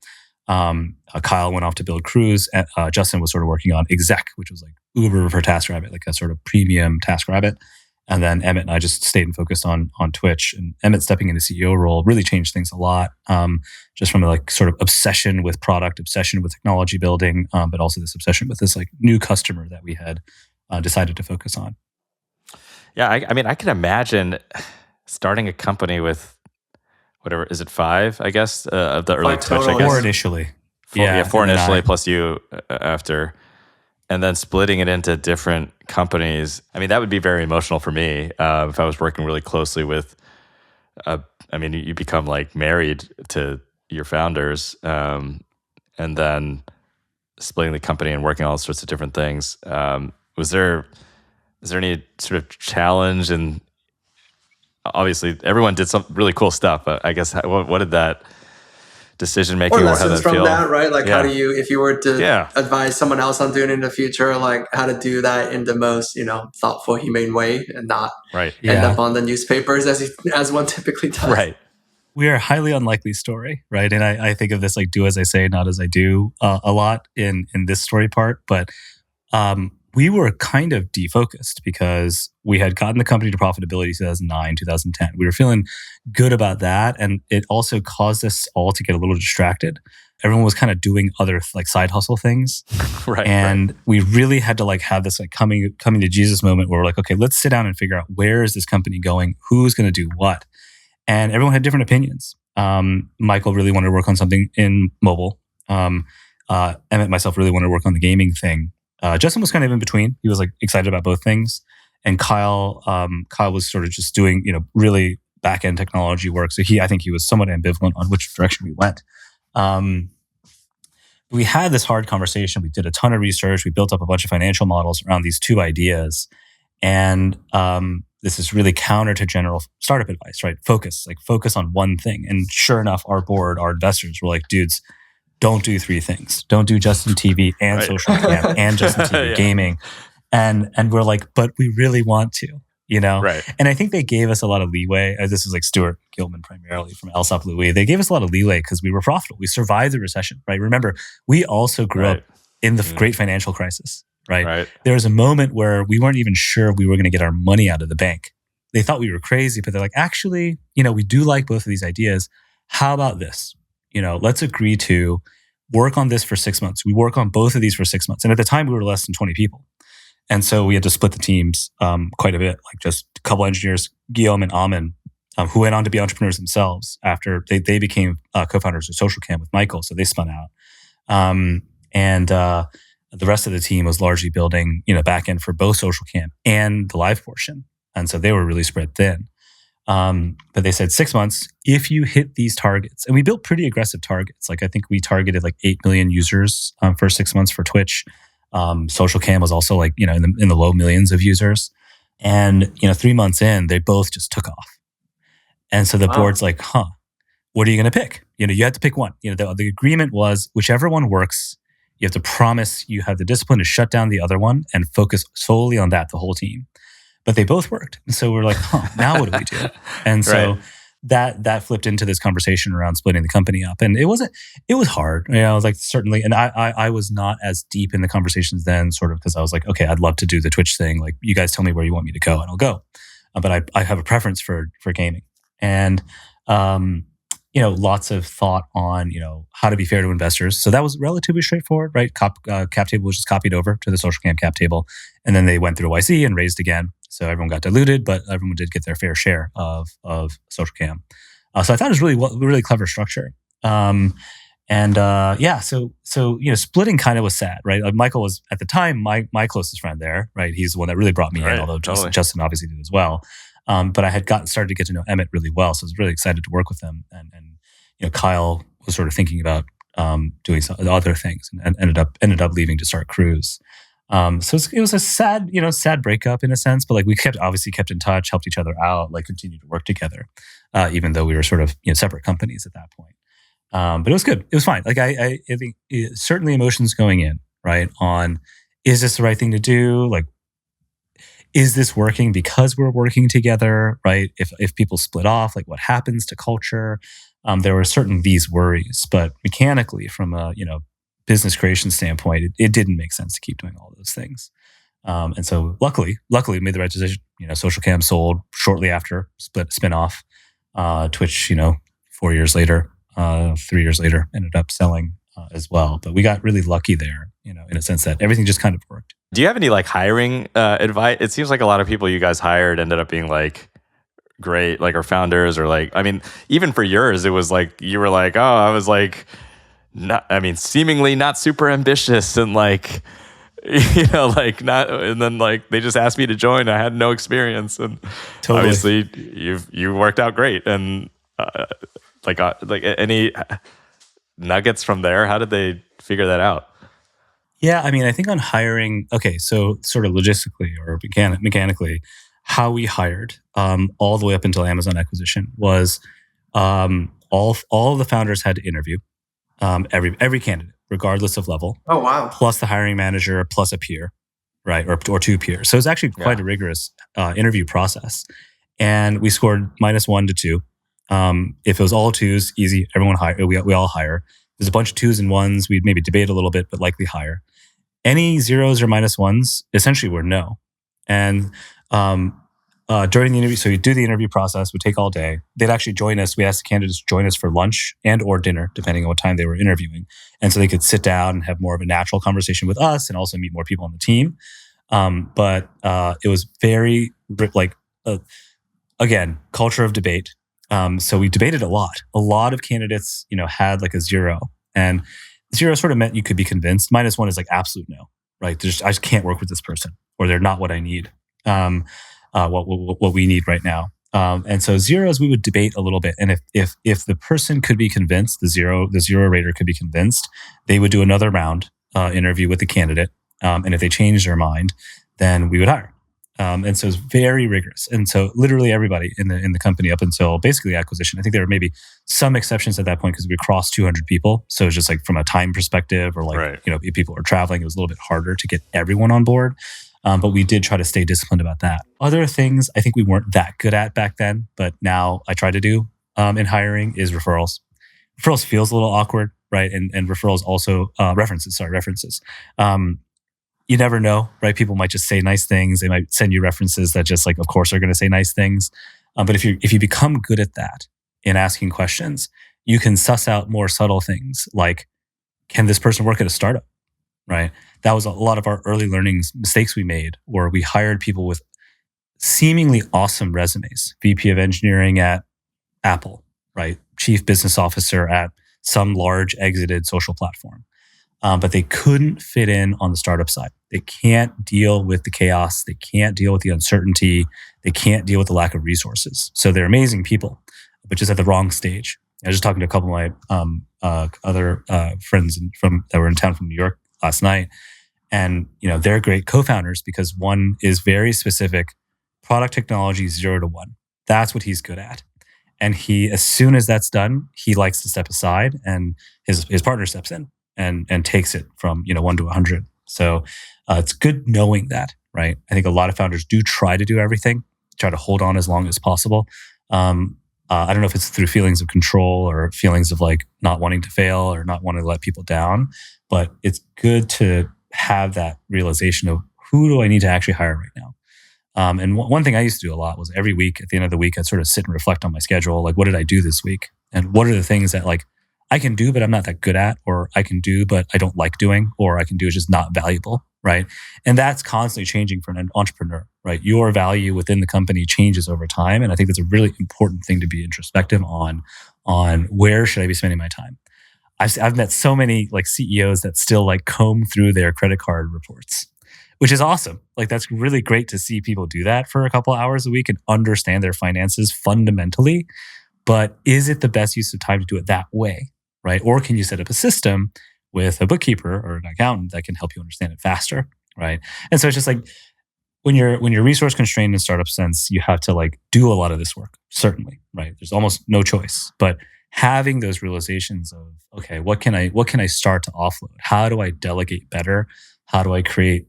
Kyle went off to build Cruise. Justin was sort of working on Exec, which was like Uber for TaskRabbit, like a sort of premium TaskRabbit. And then Emmett and I just stayed and focused on Twitch. And Emmett stepping into CEO role really changed things a lot, just from a like sort of obsession with product, obsession with technology building, but also this obsession with this like new customer that we had decided to focus on. Yeah, I mean, I can imagine starting a company with whatever, is it 5, I guess, of the early Twitch, I guess? 4 initially. 4 initially, plus you after. And then splitting it into different companies. I mean, that would be very emotional for me if I was working really closely with, you become like married to your founders, and then splitting the company and working on all sorts of different things. Is there any sort of challenge? And obviously everyone did some really cool stuff, but I guess what did that decision making or how lessons that from feel? that, right? Like, Yeah. how do you, if you were to advise someone else on doing it in the future, like how to do that in the most, thoughtful, humane way and not end up on the newspapers as one typically does. Right. We are a highly unlikely story, right? And I think of this like do as I say, not as I do a lot in this story part. But we were kind of defocused because we had gotten the company to profitability 2009, 2010. We were feeling good about that. And it also caused us all to get a little distracted. Everyone was kind of doing other like side hustle things. Right. And we really had to like have this like coming to Jesus moment where we're like, okay, let's sit down and figure out where is this company going? Who's going to do what? And everyone had different opinions. Michael really wanted to work on something in mobile. Emmett and myself really wanted to work on the gaming thing. Justin was kind of in between. He was like excited about both things. And Kyle was sort of just doing, really back end technology work. So I think he was somewhat ambivalent on which direction we went. We had this hard conversation. We did a ton of research. We built up a bunch of financial models around these two ideas. And this is really counter to general startup advice, right? Focus on one thing. And sure enough, our board, our investors were like, dudes, don't do three things. Don't do Justin TV and social cam and Justin TV gaming. And we're like, but we really want to, Right. And I think they gave us a lot of leeway. This was like Stuart Gilman primarily from Alsop Louis. They gave us a lot of leeway because we were profitable. We survived the recession, right? Remember, we also grew up in the great financial crisis. Right. There was a moment where we weren't even sure we were going to get our money out of the bank. They thought we were crazy, but they're like, actually, we do like both of these ideas. How about this? Let's agree to work on this for 6 months. We work on both of these for 6 months. And at the time we were less than 20 people. And so we had to split the teams quite a bit, like just a couple engineers, Guillaume and Amin, who went on to be entrepreneurs themselves after they became co-founders of Social Cam with Michael. So they spun out. The rest of the team was largely building, back end for both Social Cam and the live portion. And so they were really spread thin. But they said 6 months, if you hit these targets, and we built pretty aggressive targets. Like I think we targeted like 8 million users for 6 months for Twitch. Social Cam was also like, in the low millions of users. And, 3 months in, they both just took off. And so the board's like, what are you going to pick? You had to pick one. The agreement was whichever one works, you have to promise you have the discipline to shut down the other one and focus solely on that, the whole team. But they both worked. And so we're like, now what do we do? And so that flipped into this conversation around splitting the company up. And it was hard, like certainly. And I was not as deep in the conversations then, sort of, because I was like, okay, I'd love to do the Twitch thing. Like you guys tell me where you want me to go and I'll go. But I have a preference for gaming. And, lots of thought on, how to be fair to investors. So that was relatively straightforward, right? Cap table was just copied over to the Social Cam cap table. And then they went through YC and raised again. So everyone got diluted, but everyone did get their fair share of Social Cam. So I thought it was really clever structure. So splitting kind of was sad, right? Like Michael was at the time my closest friend there, right? He's the one that really brought me in, although Justin obviously did as well. But I had started to get to know Emmett really well, so I was really excited to work with him. And Kyle was sort of thinking about doing some other things, and ended up leaving to start Cruise. So it was a sad breakup in a sense, but like we obviously kept in touch, helped each other out, like continued to work together, even though we were sort of separate companies at that point. But it was good. It was fine. Like I think certainly emotions going in, right? On is this the right thing to do? Like, is this working because we're working together, right? If people split off, like what happens to culture? There were certain these worries, but mechanically, from a business creation standpoint, it didn't make sense to keep doing all those things. And so luckily we made the right decision. Social Cam sold shortly after spin off. Twitch, 4 years later, 3 years later, ended up selling as well. But we got really lucky there, in a sense that everything just kind of worked. Do you have any like hiring advice? It seems like a lot of people you guys hired ended up being like great, like our founders, or like, I mean, even for yours, it was like, you were like, I was like, seemingly not super ambitious and like, like not, and then like they just asked me to join. I had no experience, and totally. Obviously you worked out great. And like any nuggets from there? How did they figure that out? Yeah, I think on hiring, okay, so sort of logistically or mechanically, how we hired all the way up until Amazon acquisition was all of the founders had to interview every candidate, regardless of level. Oh, wow. Plus the hiring manager, plus a peer, right? Or two peers. So it's actually quite a rigorous interview process. And we scored -1 to 2 If it was all twos, easy. Everyone hire. We all hire. If there's a bunch of twos and ones, we'd maybe debate a little bit, but likely hire. Any zeros or minus ones essentially were no. And during the interview, so we do the interview process, would take all day. They'd actually join us. We asked the candidates to join us for lunch and or dinner, depending on what time they were interviewing. And so they could sit down and have more of a natural conversation with us and also meet more people on the team. But it was very again, culture of debate. So we debated a lot. A lot of candidates, had like a zero, and zero sort of meant you could be convinced. Minus one is like absolute no, right? I just can't work with this person, or they're not what I need. What we need right now. And so zeros, we would debate a little bit. And if the person could be convinced, the zero rater could be convinced, they would do another round interview with the candidate. And if they changed their mind, then we would hire. And so it's very rigorous. And so literally everybody in the company up until basically acquisition, I think there were maybe some exceptions at that point because we crossed 200 people. So it's just like from a time perspective, or like, Right. If people are traveling, it was a little bit harder to get everyone on board. But we did try to stay disciplined about that. Other things I think we weren't that good at back then, but now I try to do in hiring is referrals. Referrals feels a little awkward, right? And referrals also, references. You never know, right? People might just say nice things. They might send you references that just like, of course, are going to say nice things. But if you become good at that in asking questions, you can suss out more subtle things like, can this person work at a startup, right? That was a lot of our early learnings, mistakes we made, where we hired people with seemingly awesome resumes. VP of engineering at Apple, right? Chief business officer at some large exited social platform. But they couldn't fit in on the startup side. They can't deal with the chaos. They can't deal with the uncertainty. They can't deal with the lack of resources. So they're amazing people, but just at the wrong stage. I was just talking to a couple of my other friends that were in town from New York last night. And they're great co-founders because one is very specific, product technology 0 to 1. That's what he's good at. And he, as soon as that's done, he likes to step aside, and his partner steps in and takes it from 1 to 100. So it's good knowing that, right? I think a lot of founders do try to do everything, try to hold on as long as possible. I don't know if it's through feelings of control or feelings of like not wanting to fail or not wanting to let people down, but it's good to have that realization of who do I need to actually hire right now. And one thing I used to do a lot was every week at the end of the week, I'd sort of sit and reflect on my schedule. Like, what did I do this week? And what are the things that like I can do, but I'm not that good at, or I can do, but I don't like doing, or I can do is just not valuable, right? And that's constantly changing for an entrepreneur, right? Your value within the company changes over time. And I think that's a really important thing to be introspective on where should I be spending my time? I've met so many like CEOs that still like comb through their credit card reports, which is awesome. Like that's really great to see people do that for a couple hours a week and understand their finances fundamentally. But is it the best use of time to do it that way, right? Or can you set up a system with a bookkeeper or an accountant that can help you understand it faster, right? And so it's just like when you're resource constrained in startup sense, you have to like do a lot of this work, certainly, right? There's almost no choice. But having those realizations of, okay, what can I start to offload? How do I delegate better? How do I create?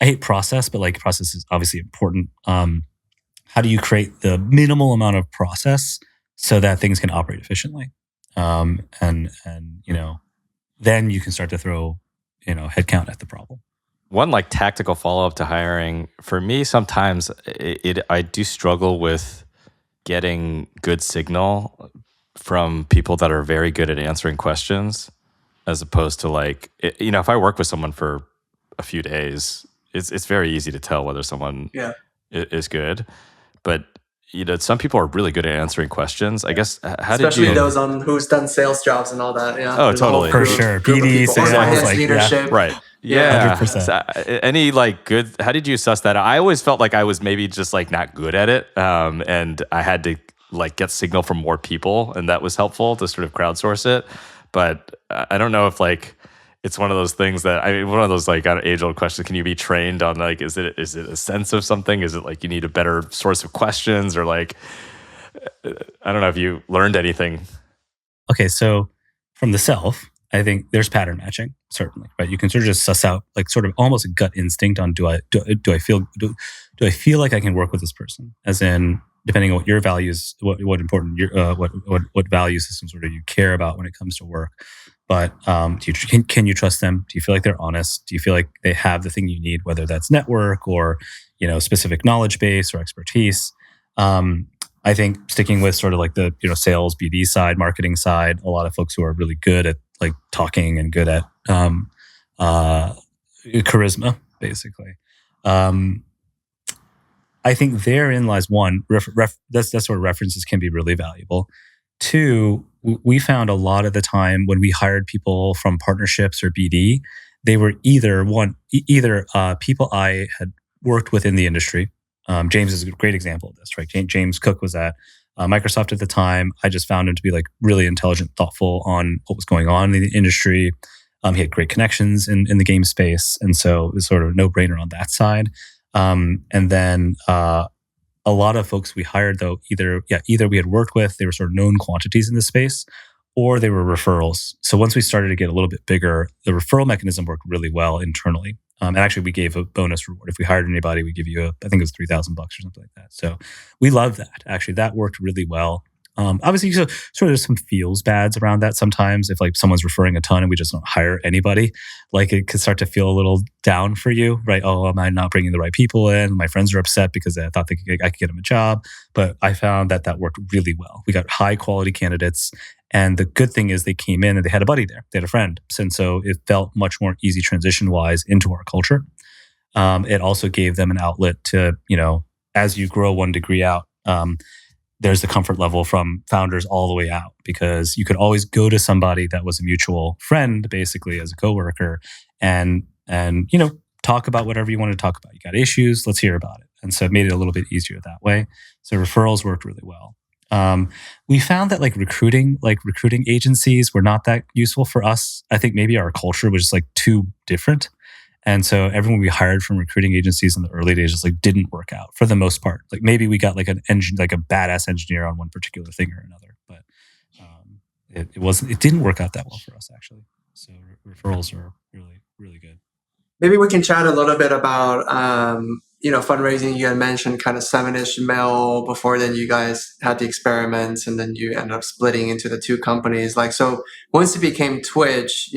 I hate process, but like process is obviously important. How do you create the minimal amount of process so that things can operate efficiently? And then you can start to throw, headcount at the problem. One like tactical follow-up to hiring, for me, sometimes I do struggle with getting good signal from people that are very good at answering questions, as opposed to like, if I work with someone for a few days, it's very easy to tell whether someone is good. But some people are really good at answering questions. I guess especially those on who's done sales jobs and all that. Yeah. Oh, totally. For sure. BD, sales, leadership. Yeah. Right. Yeah. 100%. So, any like good? How did you suss that out? I always felt like I was maybe just like not good at it, and I had to like get signal from more people, and that was helpful to sort of crowdsource it. But I don't know if like it's one of those things that one of those like age-old questions. Can you be trained on like is it a sense of something? Is it like you need a better source of questions, or like I don't know if you learned anything. Okay, so from the self, I think there's pattern matching, certainly, right? You can sort of just suss out like sort of almost a gut instinct on do I feel like I can work with this person? As in, depending on what your values, what important what value systems sort of you care about when it comes to work. But can you trust them? Do you feel like they're honest? Do you feel like they have the thing you need, whether that's network or specific knowledge base or expertise? I think sticking with sort of like the sales BD side, marketing side, a lot of folks who are really good at like talking and good at charisma, basically. I think therein lies one, that's where references can be really valuable. Two, we found a lot of the time when we hired people from partnerships or BD, they were either people I had worked with in the industry. James is a great example of this, right? James Cook was at Microsoft at the time. I just found him to be like really intelligent, thoughtful on what was going on in the industry. He had great connections in the game space. And so it was sort of a no-brainer on that side. And then a lot of folks we hired, though, either we had worked with, they were sort of known quantities in the space, or they were referrals. So once we started to get a little bit bigger, the referral mechanism worked really well internally. And actually, we gave a bonus reward. If we hired anybody, we give you I think it was $3,000 or something like that. So we love that. Actually, that worked really well. Obviously, sort of there's some feels bads around that sometimes. If like someone's referring a ton and we just don't hire anybody, like it could start to feel a little down for you, right? Oh, am I not bringing the right people in? My friends are upset because I thought I could get them a job. But I found that worked really well. We got high quality candidates. And the good thing is they came in and they had a buddy there. They had a friend. And so it felt much more easy transition-wise into our culture. It also gave them an outlet to, as you grow one degree out, there's the comfort level from founders all the way out, because you could always go to somebody that was a mutual friend, basically, as a coworker, and talk about whatever you want to talk about. You got issues, let's hear about it. And so it made it a little bit easier that way. So referrals worked really well. We found that recruiting agencies were not that useful for us. I think maybe our culture was just too different. And so everyone we hired from recruiting agencies in the early days just didn't work out for the most part. Maybe we got a badass engineer on one particular thing or another, but it didn't work out that well for us, actually. So referrals are really, really good. Maybe we can chat a little bit about fundraising. You had mentioned kind of 7-ish mil before. Then you guys had the experiments, and then you ended up splitting into the two companies. So once it became Twitch,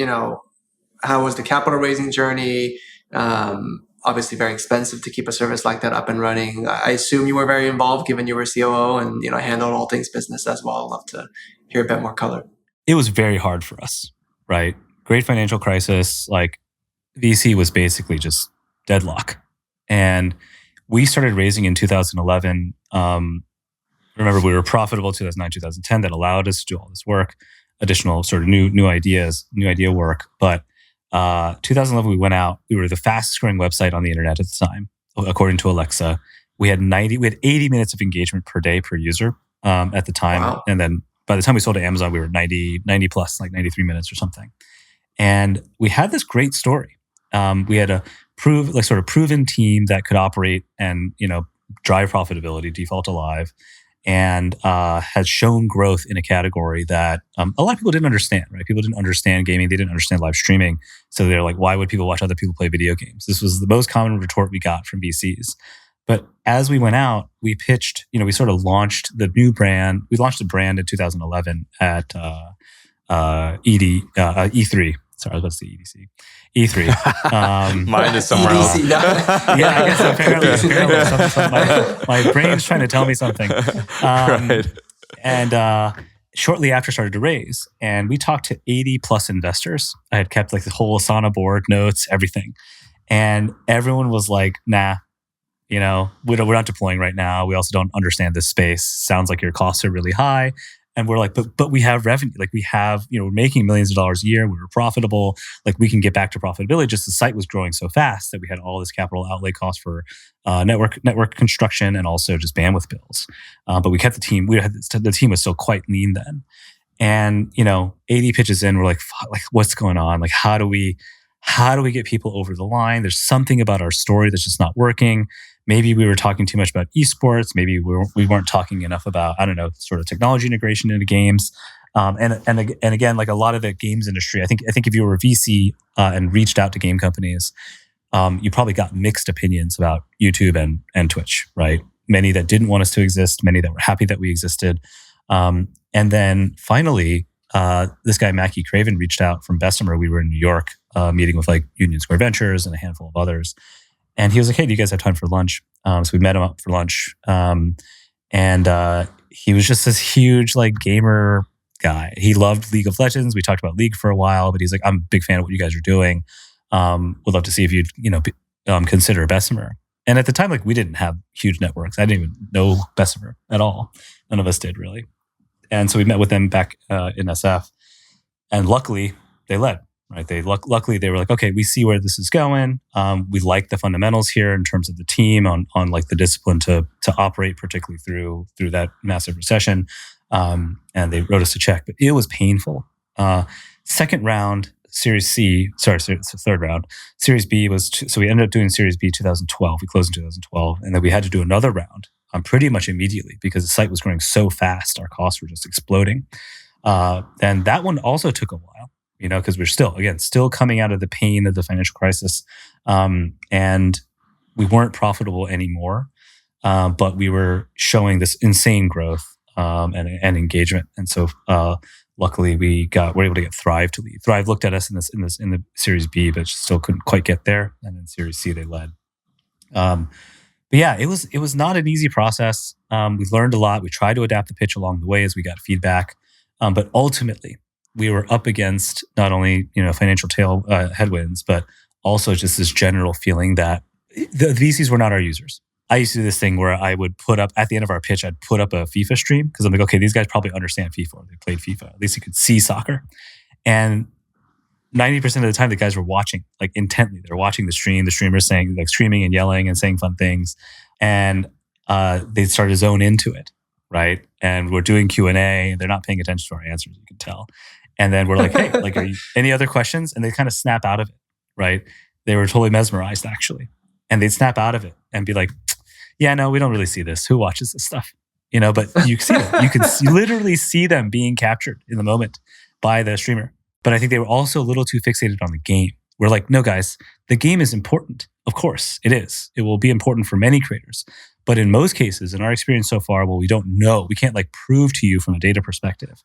how was the capital raising journey? Obviously very expensive to keep a service like that up and running. I assume you were very involved given you were COO and handled all things business as well. I'd love to hear a bit more color. It was very hard for us, right? Great financial crisis. VC was basically just deadlock. And we started raising in 2011. Remember, we were profitable 2009, 2010. That allowed us to do all this work, additional sort of new idea work. But 2011, we went out. We were the fastest growing website on the internet at the time, according to Alexa. We had 80 minutes of engagement per day per user at the time. Wow. And then by the time we sold to Amazon, we were 90 plus, 93 minutes or something. And we had this great story. We had a proven team that could operate and drive profitability, default alive, and has shown growth in a category that a lot of people didn't understand. Right? People didn't understand gaming. They didn't understand live streaming. So they're like, why would people watch other people play video games? This was the most common retort we got from VCs. But as we went out, we pitched. We sort of launched the new brand. We launched the brand in 2011 at E3. Sorry, I was about to say EDC. E3. Mine is somewhere else. Yeah, I guess apparently my brain's trying to tell me something. Right. And shortly after started to raise, and we talked to 80 plus investors. I had kept the whole Asana board, notes, everything. And everyone was like, nah, we're not deploying right now. We also don't understand this space. Sounds like your costs are really high. And we're like, but we have revenue. We have, we're making millions of dollars a year. We were profitable. We can get back to profitability. Just the site was growing so fast that we had all this capital outlay cost for network construction and also just bandwidth bills. But we kept the team. The team was still quite lean then. And 80 pitches in, we're like, what's going on? How do we get people over the line? There's something about our story that's just not working. Maybe we were talking too much about esports. Maybe we weren't talking enough about, I don't know, sort of technology integration into games. And again, a lot of the games industry, I think if you were a VC and reached out to game companies, you probably got mixed opinions about YouTube and Twitch, right? many that didn't want us to exist, many that were happy that we existed. And then finally, this guy, Mackie Craven, reached out from Bessemer. We were in New York meeting with like Union Square Ventures and a handful of others. And he was like, hey, do you guys have time for lunch? So we met him up for lunch. And he was just this huge like gamer guy. He loved League of Legends. We talked about League for a while, but he's like, I'm a big fan of what you guys are doing. Would love to see if you'd, consider Bessemer. And at the time, like we didn't have huge networks. I didn't even know Bessemer at all. None of us did really. And so we met with them back in SF. And luckily, they led. Right? Luckily they were like, okay, we see where this is going. We like the fundamentals here in terms of the team on like the discipline to operate, particularly through that massive recession. And they wrote us a check, but it was painful. Second round, third round, Series B was. So we ended up doing Series B 2012. We closed in 2012, and then we had to do another round pretty much immediately because the site was growing so fast. Our costs were just exploding. And that one also took a while. Because we're still coming out of the pain of the financial crisis. And we weren't profitable anymore, but we were showing this insane growth and engagement. And so luckily we were able to get Thrive to lead. Thrive looked at us in the Series B, but still couldn't quite get there. And then Series C, they led. But yeah, it was not an easy process. We learned a lot. We tried to adapt the pitch along the way as we got feedback. But ultimately, we were up against not only financial headwinds, but also just this general feeling that the VCs were not our users. I used to do this thing where I would put up at the end of our pitch, I'd put up a FIFA stream because I'm like, okay, these guys probably understand FIFA. Or they played FIFA. At least you could see soccer. And 90% of the time, the guys were watching like intently. They're watching the stream. The streamer's saying like screaming and yelling and saying fun things, and they started to zone into it, right? And we're doing Q&A. They're not paying attention to our answers. You can tell. And then we're like, hey, like, are you, any other questions? And they kind of snap out of it, right? They were totally mesmerized, actually. And they'd snap out of it and be like, yeah, no, we don't really see this. Who watches this stuff? But you see them. You can literally see them being captured in the moment by the streamer. But I think they were also a little too fixated on the game. We're like, no, guys, the game is important. Of course, it is. It will be important for many creators. But in most cases, in our experience so far, well, we don't know. We can't like prove to you from a data perspective.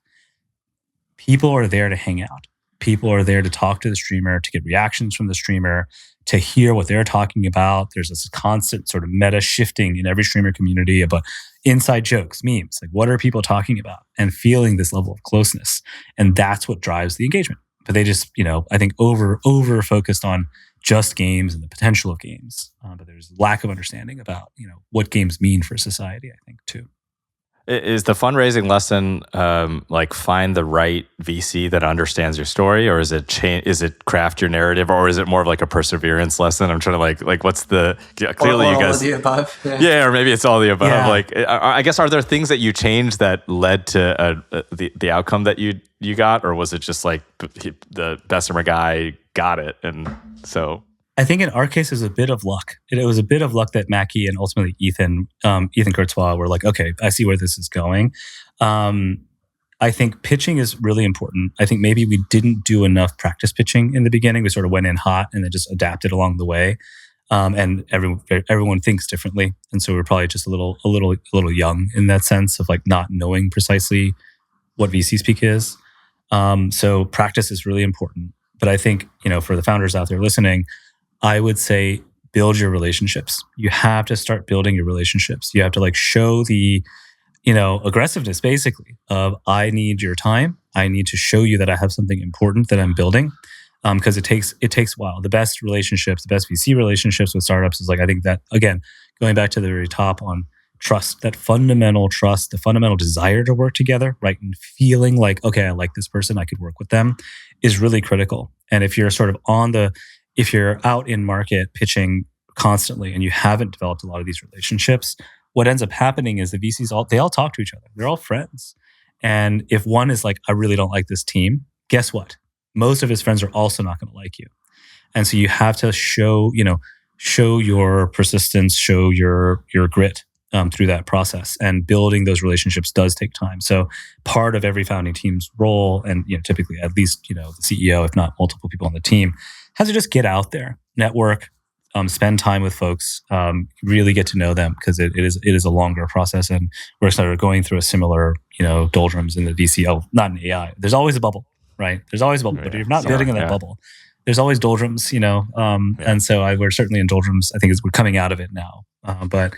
People are there to hang out. People are there to talk to the streamer, to get reactions from the streamer, to hear what they're talking about. There's this constant sort of meta shifting in every streamer community about inside jokes, memes. Like, what are people talking about? And feeling this level of closeness. And that's what drives the engagement. But they just, I think over focused on just games and the potential of games. But there's lack of understanding about, what games mean for society, I think, too. Is the fundraising lesson like find the right VC that understands your story, or is it is it craft your narrative, or is it more of like a perseverance lesson? I'm trying to like what's the clearly or you guys all of the above. Yeah, or maybe it's all the above. Yeah. Like I guess, are there things that you changed that led to the outcome that you got, or was it just like the Bessemer guy got it, and so? I think in our case, it was a bit of luck. It was a bit of luck that Mackie and ultimately Ethan Kurzweil were like, okay, I see where this is going. I think pitching is really important. I think maybe we didn't do enough practice pitching in the beginning. We sort of went in hot and then just adapted along the way. And everyone thinks differently, and so we're probably just a little young in that sense of like not knowing precisely what VC speak is. So practice is really important. But I think for the founders out there listening, I would say build your relationships. You have to start building your relationships. You have to like show the, aggressiveness basically of I need your time. I need to show you that I have something important that I'm building. Because it takes a while. The best relationships, the best VC relationships with startups is like, I think that, again, going back to the very top on trust, that fundamental trust, the fundamental desire to work together, right? And feeling like, okay, I like this person, I could work with them is really critical. And if you're sort of if you're out in market pitching constantly and you haven't developed a lot of these relationships, what ends up happening is the VCs they all talk to each other. They're all friends. And if one is like, I really don't like this team, guess what? Most of his friends are also not going to like you. And so you have to show your persistence, show your grit through that process. And building those relationships does take time. So part of every founding team's role, and typically at least the CEO, if not multiple people on the team, has to just get out there, network, spend time with folks, really get to know them, because it is a longer process, and we're sort of going through a similar, doldrums in the VC. Oh, not in AI. There's always a bubble, right? There's always a bubble, but if you're not building in that bubble, there's always doldrums, and so we're certainly in doldrums. I think we're coming out of it now, but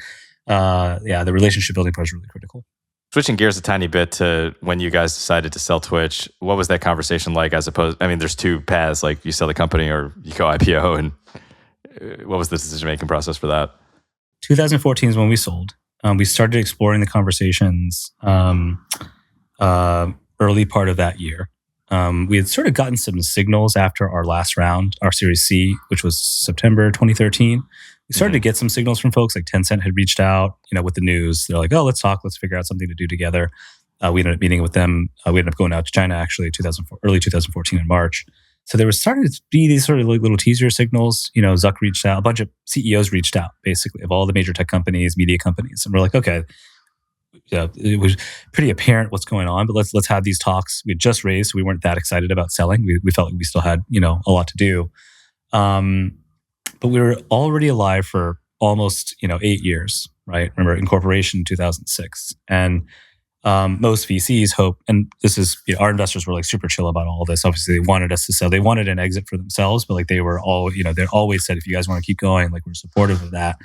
the relationship building part is really critical. Switching gears a tiny bit to when you guys decided to sell Twitch, what was that conversation like? As opposed, I mean, there's two paths: like you sell the company or you go IPO. And what was the decision-making process for that? 2014 is when we sold. We started exploring the conversations early part of that year. We had sort of gotten some signals after our last round, our Series C, which was September 2013. We started to get some signals from folks, like Tencent had reached out, with the news. They're like, oh, let's talk, let's figure out something to do together. We ended up meeting with them. We ended up going out to China, actually, early 2014 in March. So there was starting to be these sort of like little teaser signals. Zuck reached out, a bunch of CEOs reached out, basically, of all the major tech companies, media companies. And we're like, okay, it was pretty apparent what's going on, but let's have these talks. We had just raised, so we weren't that excited about selling. We felt like we still had, a lot to do. But we were already alive for almost, 8 years, right? Remember, incorporation in 2006. And most VCs hope, and this is, our investors were like super chill about all this. Obviously, they wanted us to sell. They wanted an exit for themselves, but like they were all, they always said, if you guys want to keep going, like we're supportive of that.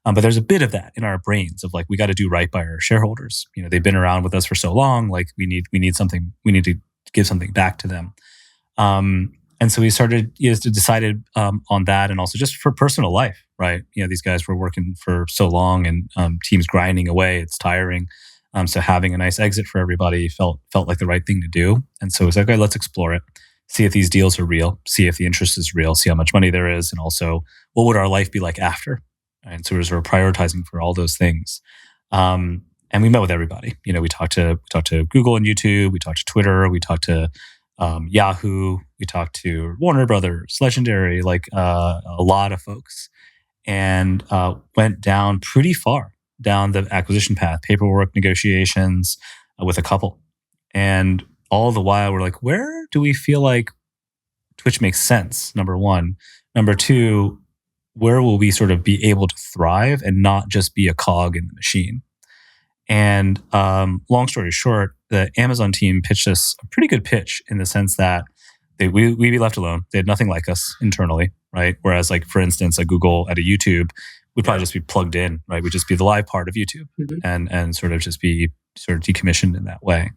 But there's a bit of that in our brains of like, we got to do right by our shareholders. They've been around with us for so long. Like we need something. We need to give something back to them. And so we started, decided on that, and also just for personal life, right? These guys were working for so long, and teams grinding away. It's tiring. So having a nice exit for everybody felt like the right thing to do. And so it was like, okay, let's explore it, see if these deals are real, see if the interest is real, see how much money there is, and also what would our life be like after. And so we were sort of prioritizing for all those things. And we met with everybody. We talked to Google and YouTube. We talked to Twitter. We talked to Yahoo. We talked to Warner Brothers, Legendary, like a lot of folks, and went down pretty far down the acquisition path, paperwork, negotiations with a couple. And all the while, we're like, where do we feel like Twitch makes sense? Number one. Number two, where will we sort of be able to thrive and not just be a cog in the machine? And long story short, the Amazon team pitched us a pretty good pitch in the sense that we'd be left alone. They had nothing like us internally, right? Whereas, like, for instance, a Google at a YouTube would probably just be plugged in, right? We'd just be the live part of YouTube and sort of just be sort of decommissioned in that way.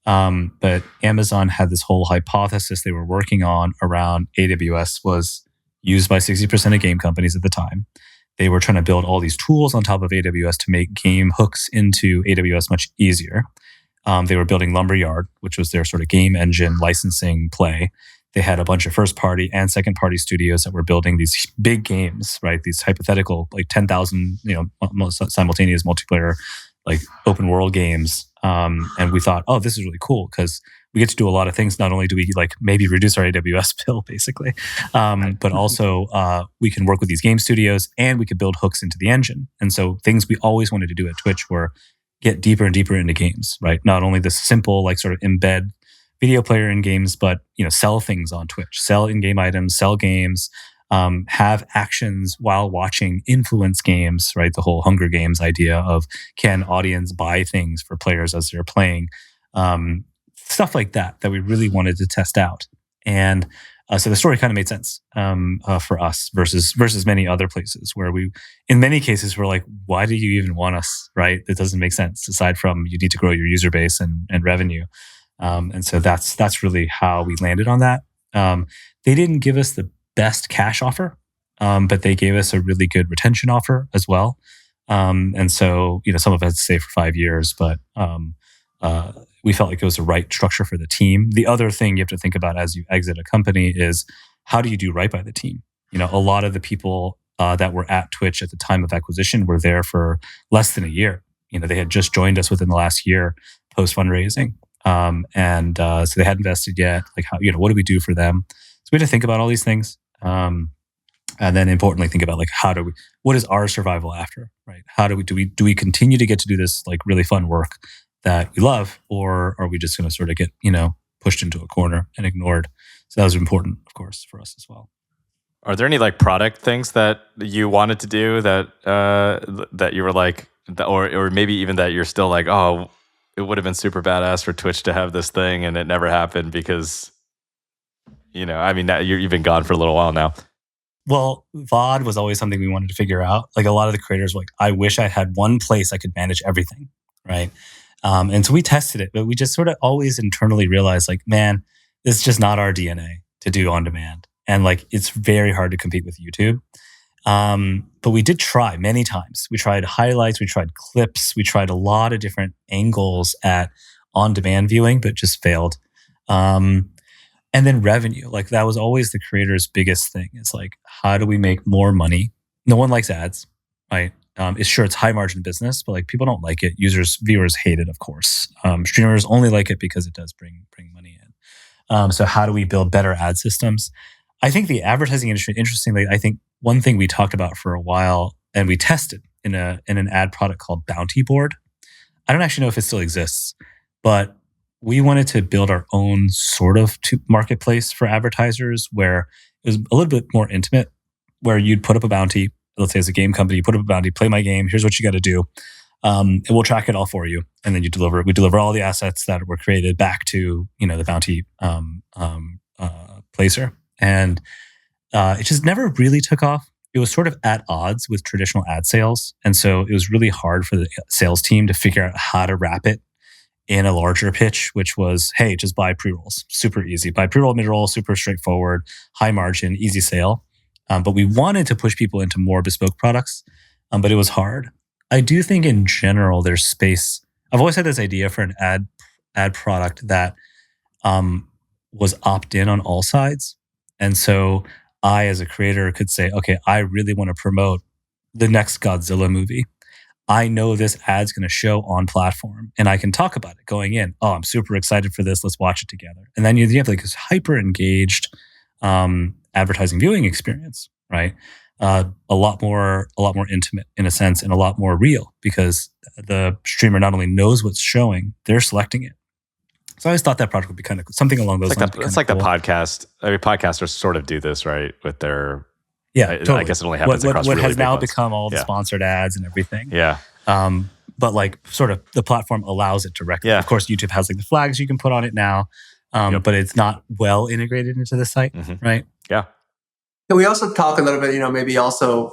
But Amazon had this whole hypothesis they were working on around AWS was used by 60% of game companies at the time. They were trying to build all these tools on top of AWS to make game hooks into AWS much easier. They were building Lumberyard, which was their sort of game engine licensing play. They had a bunch of first-party and second-party studios that were building these big games, right? These hypothetical, like 10,000, simultaneous multiplayer, like open world games. And we thought, oh, this is really cool because we get to do a lot of things. Not only do we like maybe reduce our AWS bill, basically, but also we can work with these game studios and we could build hooks into the engine. And so things we always wanted to do at Twitch were get deeper and deeper into games, right? Not only the simple, like sort of embed video player in games, but sell things on Twitch, sell in-game items, sell games, have actions while watching, influence games, right? The whole Hunger Games idea of can audience buy things for players as they're playing, stuff like that we really wanted to test out. And so the story kind of made sense for us versus many other places where we, in many cases, we're like, why do you even want us, right? It doesn't make sense aside from you need to grow your user base and revenue. And so that's really how we landed on that. They didn't give us the best cash offer, but they gave us a really good retention offer as well. And so, some of it had to stay for 5 years, but we felt like it was the right structure for the team. The other thing you have to think about as you exit a company is how do you do right by the team? A lot of the people that were at Twitch at the time of acquisition were there for less than a year. They had just joined us within the last year post fundraising. So they hadn't invested yet. Like, how, what do we do for them? So we had to think about all these things. And then importantly, think about like, what is our survival after, right? How do we continue to get to do this like really fun work that we love, or are we just going to sort of get, pushed into a corner and ignored? So that was important, of course, for us as well. Are there any like product things that you wanted to do that that you were like, or maybe even that you're still like, oh, it would have been super badass for Twitch to have this thing and it never happened because, I mean, you've been gone for a little while now. Well, VOD was always something we wanted to figure out. Like a lot of the creators were like, I wish I had one place I could manage everything, right? And so we tested it, but we just sort of always internally realized like, man, this is just not our DNA to do on demand. And like, it's very hard to compete with YouTube. But we did try many times. We tried highlights, we tried clips, we tried a lot of different angles at on-demand viewing, but just failed. And then revenue, like that was always the creator's biggest thing. It's like, how do we make more money? No one likes ads, right? It's high margin business, but like people don't like it. Viewers hate it, of course. Streamers only like it because it does bring money in. So how do we build better ad systems? I think the advertising industry, interestingly, I think one thing we talked about for a while and we tested in an ad product called Bounty Board. I don't actually know if it still exists, but we wanted to build our own sort of marketplace for advertisers where it was a little bit more intimate, where you'd put up a bounty. Let's say as a game company, you put up a bounty, play my game. Here's what you got to do. And we'll track it all for you. And then we deliver all the assets that were created back to, the bounty placer. And it just never really took off. It was sort of at odds with traditional ad sales. And so it was really hard for the sales team to figure out how to wrap it in a larger pitch, which was, hey, just buy pre-rolls. Super easy. Buy pre-roll, mid-roll, super straightforward, high margin, easy sale. But we wanted to push people into more bespoke products, but it was hard. I do think in general, there's space. I've always had this idea for an ad product that was opt-in on all sides. And so I, as a creator, could say, okay, I really want to promote the next Godzilla movie. I know this ad's going to show on platform and I can talk about it going in. Oh, I'm super excited for this. Let's watch it together. And then you have like this hyper engaged advertising viewing experience, right? A lot more intimate in a sense and a lot more real because the streamer not only knows what's showing, they're selecting it. So I always thought that product would be kind of something along those lines. It's like cool. The podcast. I mean, podcasters sort of do this, right? With their totally. I guess it only happens across what really has now ones. become all the sponsored ads and everything. Yeah. But like sort of the platform allows it directly. Yeah. Of course, YouTube has like the flags you can put on it now, but it's not well integrated into the site, right? Yeah. Can we also talk a little bit, maybe also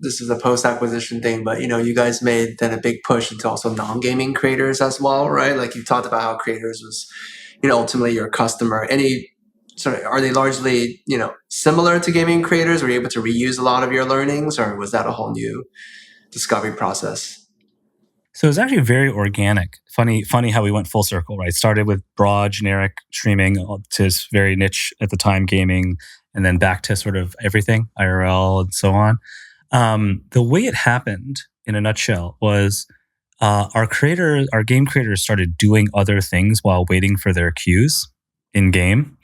this is a post-acquisition thing, but, you guys made then a big push into also non-gaming creators as well, right? Like you talked about how creators was, ultimately your customer. Are they largely, similar to gaming creators? Were you able to reuse a lot of your learnings or was that a whole new discovery process? So it was actually very organic. Funny how we went full circle, right? Started with broad, generic streaming to very niche at the time gaming, and then back to sort of everything, IRL and so on. The way it happened, in a nutshell, was our game creators started doing other things while waiting for their cues in game.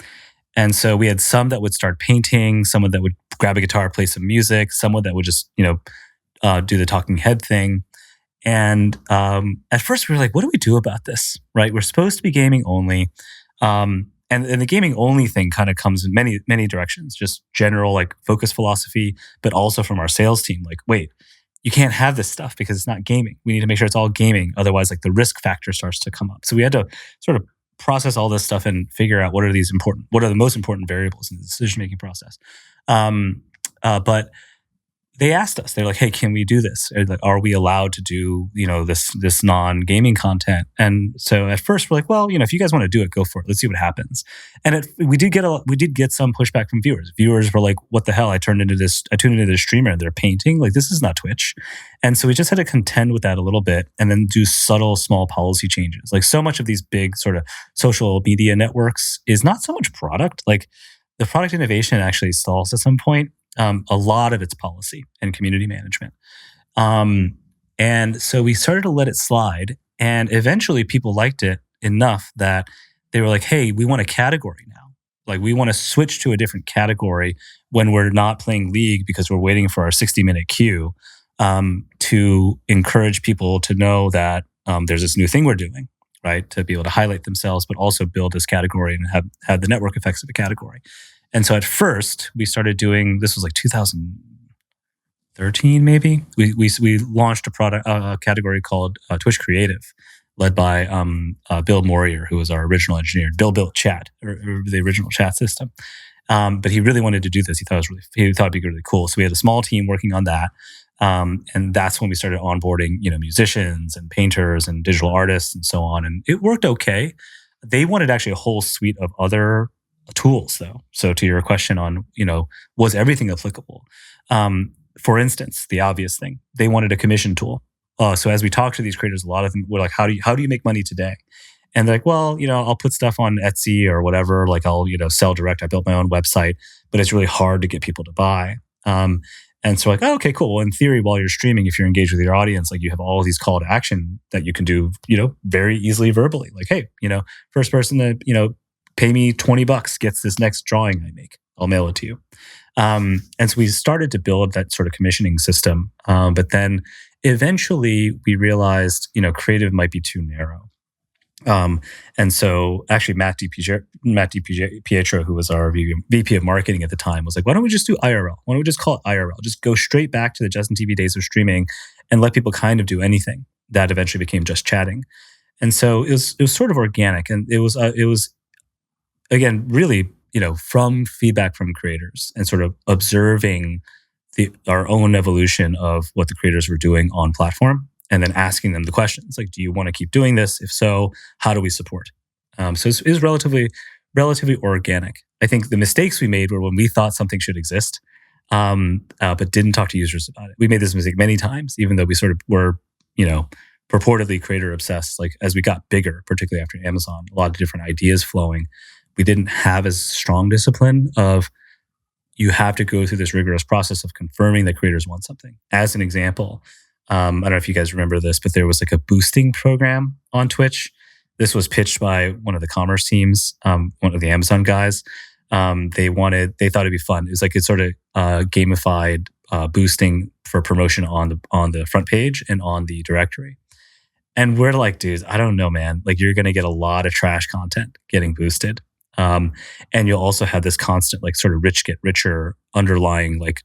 And so we had some that would start painting, someone that would grab a guitar, play some music, someone that would just, do the talking head thing. And at first we were like, what do we do about this, right? We're supposed to be gaming only. And the gaming only thing kind of comes in many, many directions, just general like focus philosophy, but also from our sales team. Like, wait, you can't have this stuff because it's not gaming. We need to make sure it's all gaming. Otherwise, like the risk factor starts to come up. So we had to sort of process all this stuff and figure out what are the most important variables in the decision-making process. But they asked us, they're like, hey, can we do this? Or like, are we allowed to do, this non-gaming content? And so at first we're like, well, if you guys want to do it, go for it. Let's see what happens. And we did get some pushback from viewers. Viewers were like, what the hell? I tuned into this streamer and they're painting. Like, this is not Twitch. And so we just had to contend with that a little bit and then do subtle, small policy changes. Like so much of these big sort of social media networks is not so much product. Like the product innovation actually stalls at some point. A lot of it's policy and community management. And so we started to let it slide. And eventually people liked it enough that they were like, hey, we want a category now. Like we want to switch to a different category when we're not playing League because we're waiting for our 60-minute queue to encourage people to know that there's this new thing we're doing, right? To be able to highlight themselves, but also build this category and have the network effects of a category. And so at first we started doing, this was like 2013 maybe. We launched a product, a category called Twitch Creative, led by Bill Morier, who was our original engineer. Bill built chat, or the original chat system. But he really wanted to do this. He thought it'd be really cool. So we had a small team working on that. And that's when we started onboarding, musicians and painters and digital artists and so on. And it worked okay. They wanted actually a whole suite of other tools though. So to your question on, was everything applicable? For instance, the obvious thing, they wanted a commission tool. So as we talked to these creators, a lot of them were like, how do you make money today? And they're like, well, I'll put stuff on Etsy or whatever. Like I'll, sell direct. I built my own website, but it's really hard to get people to buy. And so like, oh, okay, cool. Well, in theory, while you're streaming, if you're engaged with your audience, like you have all these call to action that you can do, very easily verbally. Like, hey, first person to, pay me $20 gets this next drawing I make. I'll mail it to you. And so we started to build that sort of commissioning system. But then eventually we realized, creative might be too narrow. And so actually Matt DiPietro, who was our VP of marketing at the time, was like, why don't we just do IRL? Why don't we just call it IRL? Just go straight back to the Justin TV days of streaming and let people kind of do anything. That eventually became just chatting. And so it was sort of organic. And it was again, really, from feedback from creators and sort of observing our own evolution of what the creators were doing on platform. And then asking them the questions like, do you want to keep doing this? If so, how do we support? So it was relatively organic. I think the mistakes we made were when we thought something should exist, but didn't talk to users about it. We made this mistake many times, even though we sort of were, purportedly creator obsessed. Like as we got bigger, particularly after Amazon, a lot of different ideas flowing, we didn't have as strong discipline of you have to go through this rigorous process of confirming that creators want something. As an example, I don't know if you guys remember this, but there was like a boosting program on Twitch. This was pitched by one of the commerce teams, one of the Amazon guys. They thought it'd be fun. It was like it's sort of gamified boosting for promotion on the front page and on the directory. And we're like, dude, I don't know, man. Like you're going to get a lot of trash content getting boosted. And you'll also have this constant like sort of rich get richer underlying like,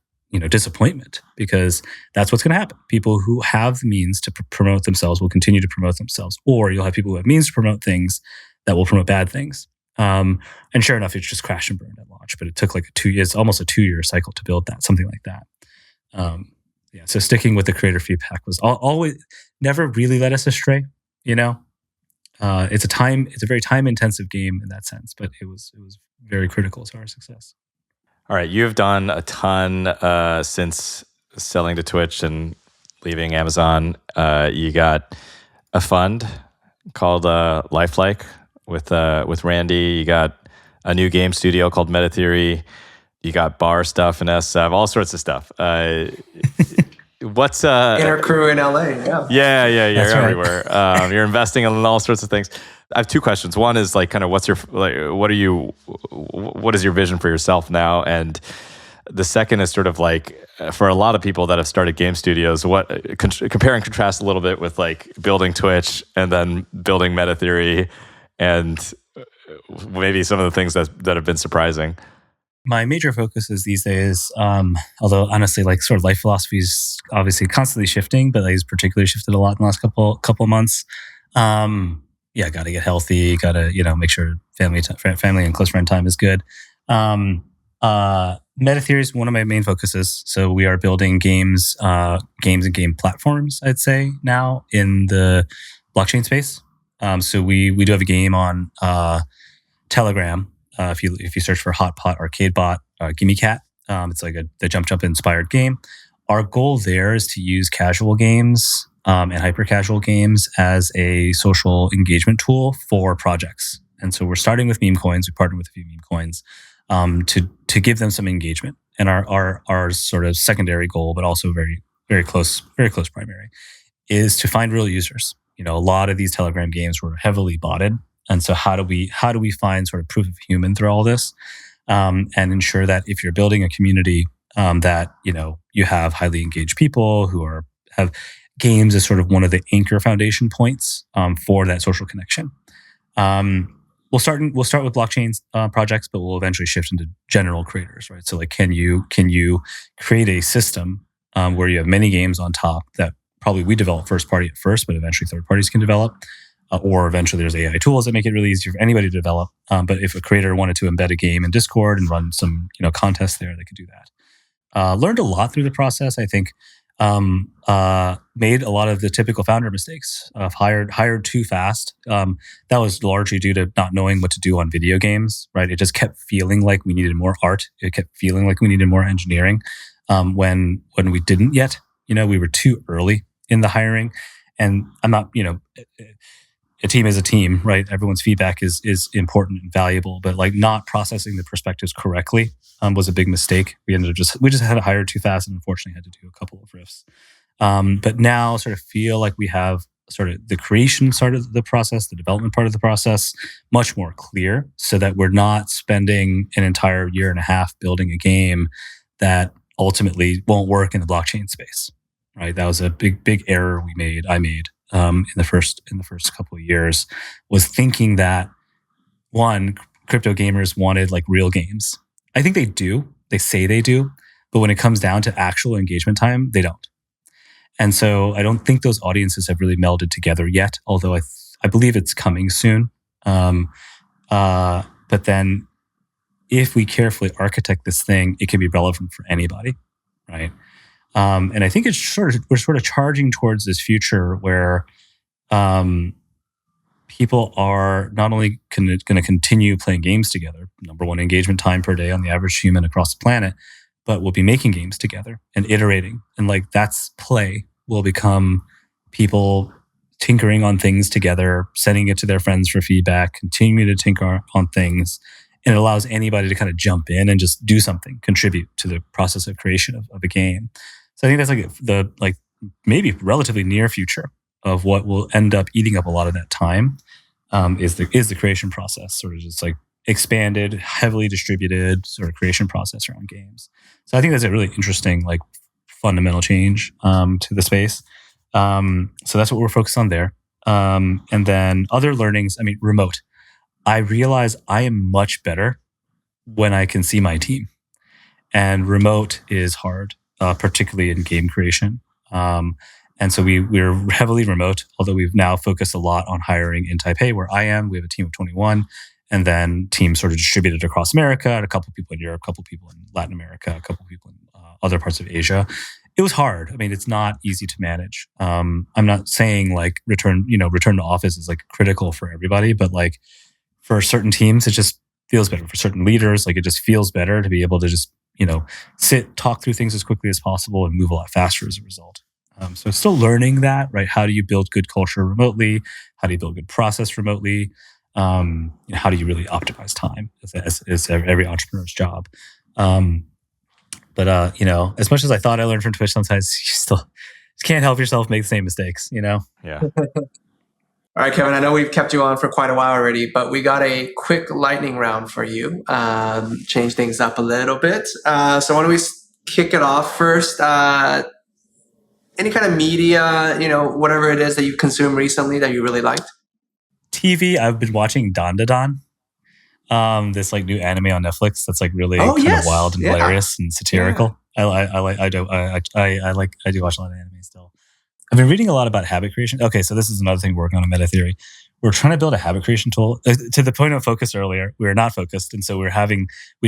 disappointment, because that's what's going to happen. People who have the means to promote themselves will continue to promote themselves, or you'll have people who have means to promote things that will promote bad things. And sure enough, it's just crashed and burned at launch, but it took like almost a 2-year cycle to build that, something like that. So sticking with the creator feedback was always never really led us astray. It's a very time intensive game in that sense, but it was very critical to our success. All right, you've done a ton since selling to Twitch and leaving Amazon. You got a fund called Lifelike with Randy. You got a new game studio called MetaTheory. You got bar stuff and SF, all sorts of stuff. What's inner crew in LA? Yeah, you're That's right. everywhere. You're investing in all sorts of things. I have two questions. One is like kind of what is your vision for yourself now? And the second is sort of like for a lot of people that have started game studios, what compare and contrast a little bit with like building Twitch and then building MetaTheory and maybe some of the things that have been surprising. My major focus is these days, although honestly, like sort of life philosophy is obviously constantly shifting, but it's particularly shifted a lot in the last couple months. Got to get healthy. Got to make sure family and close friend time is good. MetaTheory is one of my main focuses. So we are building games and game platforms. I'd say now in the blockchain space. So we do have a game on Telegram. If you search for Hot Pot Arcade Bot, Gimme Cat, it's like the Jump inspired game. Our goal there is to use casual games and hyper casual games as a social engagement tool for projects. And so we're starting with meme coins. We partnered with a few meme coins to give them some engagement. And our sort of secondary goal, but also very very close primary, is to find real users. A lot of these Telegram games were heavily botted. And so how do we find sort of proof of human through all this, and ensure that if you're building a community, that you have highly engaged people who have games as sort of one of the anchor foundation points for that social connection. we'll start with blockchain projects, but we'll eventually shift into general creators, right? So like, can you create a system where you have many games on top that probably we develop first party at first, but eventually third parties can develop, or eventually there's AI tools that make it really easy for anybody to develop. But if a creator wanted to embed a game in Discord and run some contests there, they could do that. Learned a lot through the process. I think made a lot of the typical founder mistakes of hired too fast. That was largely due to not knowing what to do on video games, right? It just kept feeling like we needed more art. It kept feeling like we needed more engineering when we didn't yet. We were too early in the hiring. And I'm not, a team is a team, right? Everyone's feedback is important and valuable, but like not processing the perspectives correctly was a big mistake. We just had to hire too fast, and unfortunately had to do a couple of riffs. But now sort of feel like we have sort of the creation part of the process, the development part of the process, much more clear, so that we're not spending an entire year and a half building a game that ultimately won't work in the blockchain space, right? That was a big error I made in the first couple of years, was thinking that one, crypto gamers wanted like real games. I think they do. They say they do, but when it comes down to actual engagement time, they don't. And so I don't think those audiences have really melded together yet, although I believe it's coming soon. But then if we carefully architect this thing, it can be relevant for anybody, right? And I think we're sort of charging towards this future where people are not only going to continue playing games together, number one engagement time per day on the average human across the planet, but we'll be making games together and iterating. And like that's play will become people tinkering on things together, sending it to their friends for feedback, continuing to tinker on things. And it allows anybody to kind of jump in and just do something, contribute to the process of creation of a game. So I think that's like maybe relatively near future of what will end up eating up a lot of that time is the creation process, sort of just like expanded, heavily distributed sort of creation process around games. So I think that's a really interesting like fundamental change to the space. So that's what we're focused on there. And then other learnings, remote. I realize I am much better when I can see my team. And remote is hard, particularly in game creation. And so we're heavily remote, although we've now focused a lot on hiring in Taipei, where I am. We have a team of 21, and then teams sort of distributed across America, and a couple of people in Europe, a couple of people in Latin America, a couple of people in other parts of Asia. It was hard. It's not easy to manage. I'm not saying like return to office is like critical for everybody, but like for certain teams, it just feels better. For certain leaders, like it just feels better to be able to just sit, talk through things as quickly as possible, and move a lot faster as a result. So it's still learning that, right? How do you build good culture remotely? How do you build good process remotely? How do you really optimize time? Is every entrepreneur's job. But as much as I thought I learned from Twitch, sometimes you still just can't help yourself make the same mistakes. Yeah. All right, Kevin, I know we've kept you on for quite a while already, but we got a quick lightning round for you. Change things up a little bit. So why don't we kick it off first? Any kind of media, whatever it is that you consumed recently that you really liked? TV, I've been watching Dan Da Dan, this like new anime on Netflix that's like really of wild and hilarious and satirical. Yeah. I do watch a lot of anime still. I've been reading a lot about habit creation. Okay, so this is another thing we're working on in MetaTheory. We're trying to build a habit creation tool. To the point of focus earlier, we were not focused, and so we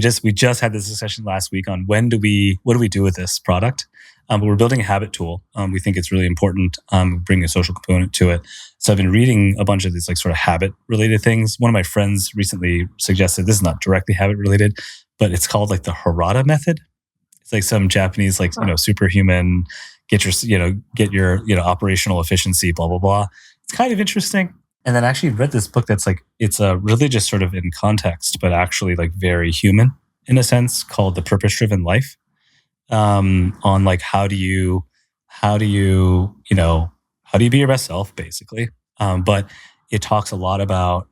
just had this discussion last week on what do we do with this product. But we're building a habit tool. We think it's really important. Bring a social component to it. So I've been reading a bunch of these like sort of habit related things. One of my friends recently suggested, this is not directly habit related, but it's called like the Harada method. It's like some Japanese like superhuman get your operational efficiency, blah blah blah. It's kind of interesting. And then I actually read this book that's like it's a religious sort of in context, but actually like very human in a sense, called The Purpose-Driven Life. On like how do you be your best self, basically. But it talks a lot about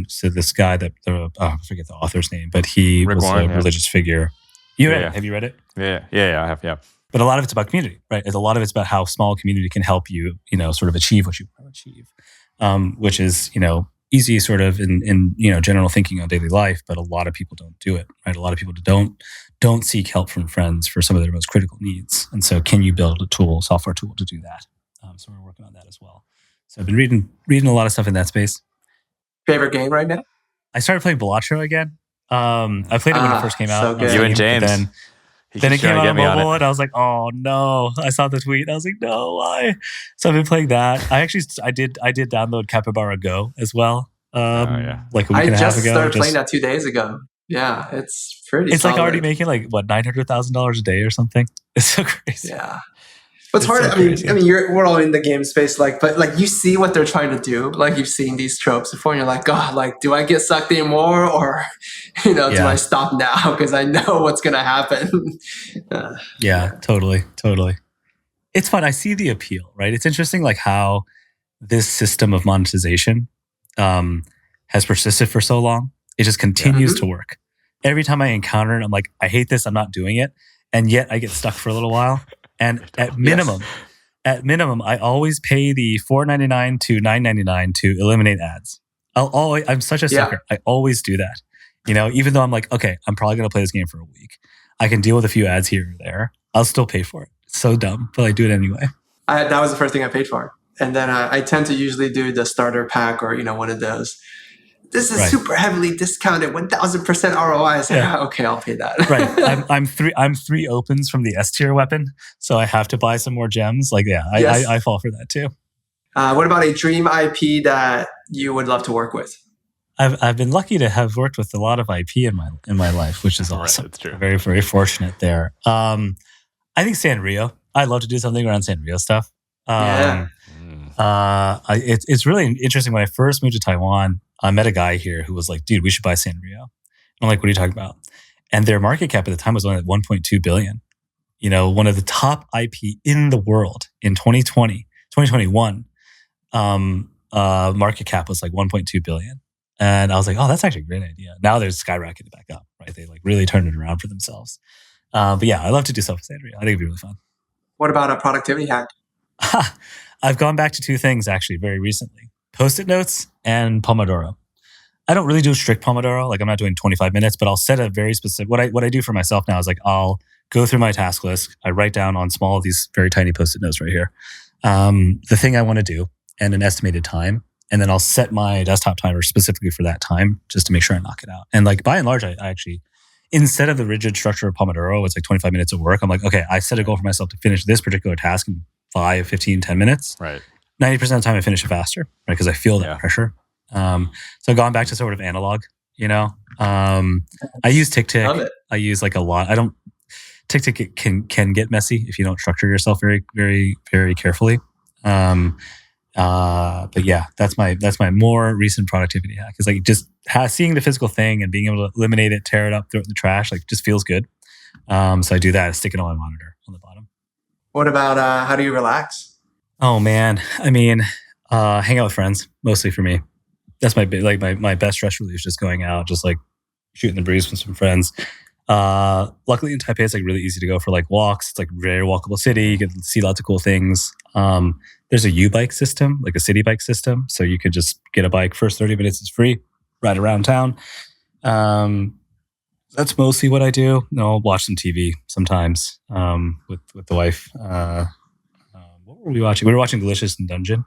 so this guy that I forget the author's name, but he Rick was Warren, a religious figure. Have you read it? Yeah, I have. Yeah. But a lot of it's about community, right? A lot of it's about how small community can help you, sort of achieve what you want to achieve, which is, easy sort of in general thinking on daily life, but a lot of people don't do it, right? A lot of people don't seek help from friends for some of their most critical needs. And so can you build a software tool to do that? So we're working on that as well. So I've been reading a lot of stuff in that space. Favorite game right now? I started playing Balatro again. I played it when it first came out. So good. You and James. Then it came out on mobile, and I was like, "Oh no!" I saw the tweet, and I was like, "No, why?" So I've been playing that. I did download Capybara Go as well. Like a week and a half ago. I just started playing that 2 days ago. Yeah, it's pretty. It's solid. like already making like what $900,000 a day or something. It's so crazy. Yeah. But it's hard. So I mean, we're all in the game space, but you see what they're trying to do. Like you've seen these tropes before, and you're like, God, like, do I get sucked in more, or do I stop now because I know what's gonna happen? Yeah, totally. It's fun. I see the appeal, right? It's interesting, like how this system of monetization has persisted for so long. It just continues to work. Every time I encounter it, I'm like, I hate this. I'm not doing it, and yet I get stuck for a little while. And at minimum, I always pay the $4.99 to $9.99 to eliminate ads. I'm such a sucker. I always do that. Even though I'm like, okay, I'm probably going to play this game for a week. I can deal with a few ads here or there. I'll still pay for it. It's so dumb, but I do it anyway. That was the first thing I paid for. And then I tend to usually do the starter pack or, one of those. This is super heavily discounted, 1,000% ROI. I say, okay, I'll pay that. Right. I'm three opens from the S tier weapon, so I have to buy some more gems. Like, I fall for that too. What about a dream IP that you would love to work with? I've been lucky to have worked with a lot of IP in my life, which is awesome. That's true. Very, very fortunate there. I think Sanrio. I'd love to do something around Sanrio stuff. It's really interesting. When I first moved to Taiwan, I met a guy here who was like, dude, we should buy Sanrio. I'm like, what are you talking about? And their market cap at the time was only like 1.2 billion. One of the top IP in the world in 2021, market cap was like 1.2 billion. And I was like, oh, that's actually a great idea. Now they're skyrocketed back up, right? They like really turned it around for themselves. But yeah, I love to do stuff with Sanrio. I think it'd be really fun. What about a productivity hack? I've gone back to two things actually very recently. Post-it notes and Pomodoro. I don't really do strict Pomodoro. Like I'm not doing 25 minutes, but I'll set a very specific, what I do for myself now is like, I'll go through my task list. I write down on small of these very tiny Post-it notes right here, the thing I want to do and an estimated time. And then I'll set my desktop timer specifically for that time just to make sure I knock it out. And like by and large, I actually, instead of the rigid structure of Pomodoro, it's like 25 minutes of work. I'm like, okay, I set a goal for myself to finish this particular task in 5, 15, 10 minutes. Right. 90% of the time I finish it faster, right? Because I feel that pressure. So I've gone back to sort of analog, I use TickTick. I use like a lot. TickTick can get messy if you don't structure yourself very, very, very carefully. But yeah, that's my more recent productivity hack. Is like just seeing the physical thing and being able to eliminate it, tear it up, throw it in the trash, like just feels good. So I do that. I stick it on my monitor on the bottom. What about how do you relax? Oh man, I mean, hang out with friends mostly for me. That's my best stress relief. Just going out, just like shooting the breeze with some friends. Luckily in Taipei, it's like really easy to go for like walks. It's like a very walkable city. You get to see lots of cool things. There's a U-bike system, like a city bike system. So you could just get a bike. First 30 minutes is free. Ride around town. That's mostly what I do. I'll watch some TV sometimes with the wife. What were we watching? We were watching Delicious in Dungeon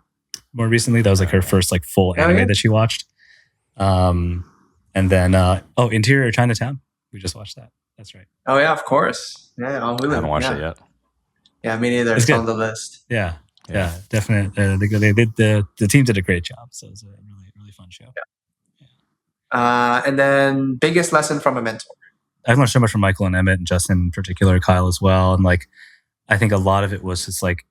more recently. That was like her first like full anime that she watched. And then Interior Chinatown. We just watched that. That's right. Oh yeah, of course. Yeah, on Hulu. I haven't watched it yet. Yeah, me neither. It's on the list. Yeah, definitely. The team did a great job. So it's a really, really fun show. And then biggest lesson from a mentor. I've learned so much from Michael and Emmett and Justin in particular, Kyle as well. And like, I think a lot of it was just like,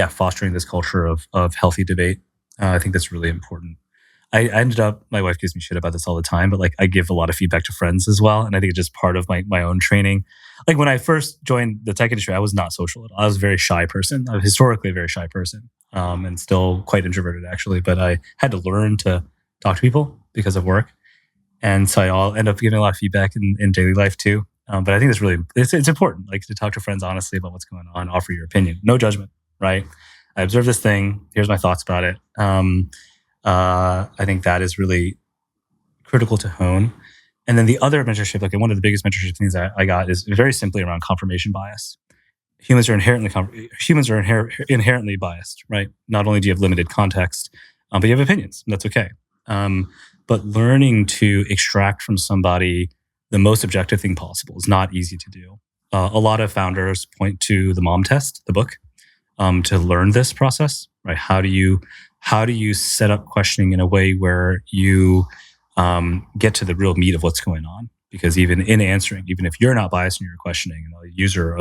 fostering this culture of healthy debate. I think that's really important. I ended up, my wife gives me shit about this all the time, but like I give a lot of feedback to friends as well. And I think it's just part of my own training. Like when I first joined the tech industry, I was not social at all. I was a very shy person. I was historically a very shy person, and still quite introverted actually. But I had to learn to talk to people because of work. And so I'll end up giving a lot of feedback in daily life too. But I think it's important, like to talk to friends honestly about what's going on, offer your opinion, no judgment, right? I observed this thing. Here's my thoughts about it. I think that is really critical to hone. And then the other mentorship, like one of the biggest mentorship things I got is very simply around confirmation bias. Humans are inherently biased, right? Not only do you have limited context, but you have opinions. And that's okay. But learning to extract from somebody the most objective thing possible is not easy to do. A lot of founders point to the mom test, the book, to learn this process, right? How do you set up questioning in a way where you get to the real meat of what's going on? Because even in answering, even if you're not biased in your questioning, a user,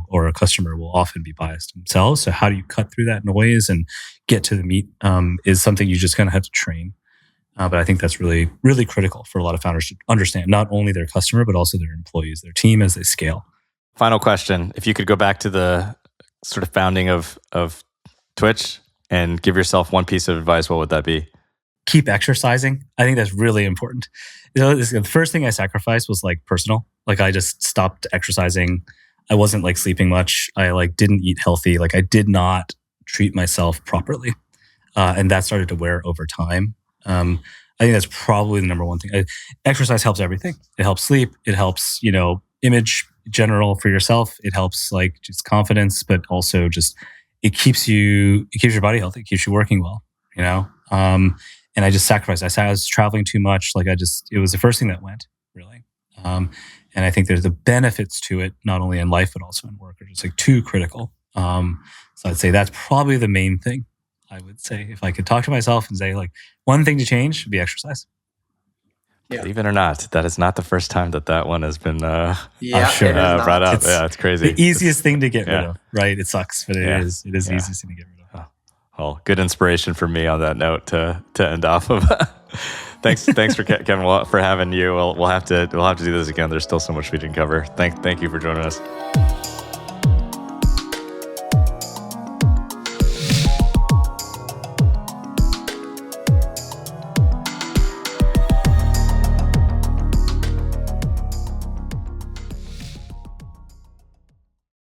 or a customer will often be biased themselves. So how do you cut through that noise and get to the meat? Is something you just kind of have to train. But I think that's really, really critical for a lot of founders to understand not only their customer but also their employees, their team as they scale. Final question: if you could go back to the sort of founding of Twitch and give yourself one piece of advice, what would that be? Keep exercising. I think that's really important. The first thing I sacrificed was like personal. Like I just stopped exercising. I wasn't like sleeping much. I like didn't eat healthy. Like I did not treat myself properly. And that started to wear over time. I think that's probably the number one thing. Exercise helps everything. It helps sleep. It helps, image general for yourself. It helps like just confidence, but also just it keeps your body healthy. It keeps you working well, and I just sacrificed. I was traveling too much. It was the first thing that went, really. And I think there's the benefits to it, not only in life, but also in work, are just like too critical. So I'd say that's probably the main thing. I would say if I could talk to myself and say like one thing to change would be exercise. Yeah. Believe it or not, that is not the first time that one has been brought up. It's crazy. The easiest thing to get rid of, right? It sucks, but it is the easiest thing to get rid of. Well, good inspiration for me on that note to end off of. Thanks for Kevin for having you. We'll have to do this again. There's still so much we didn't cover. Thank you for joining us.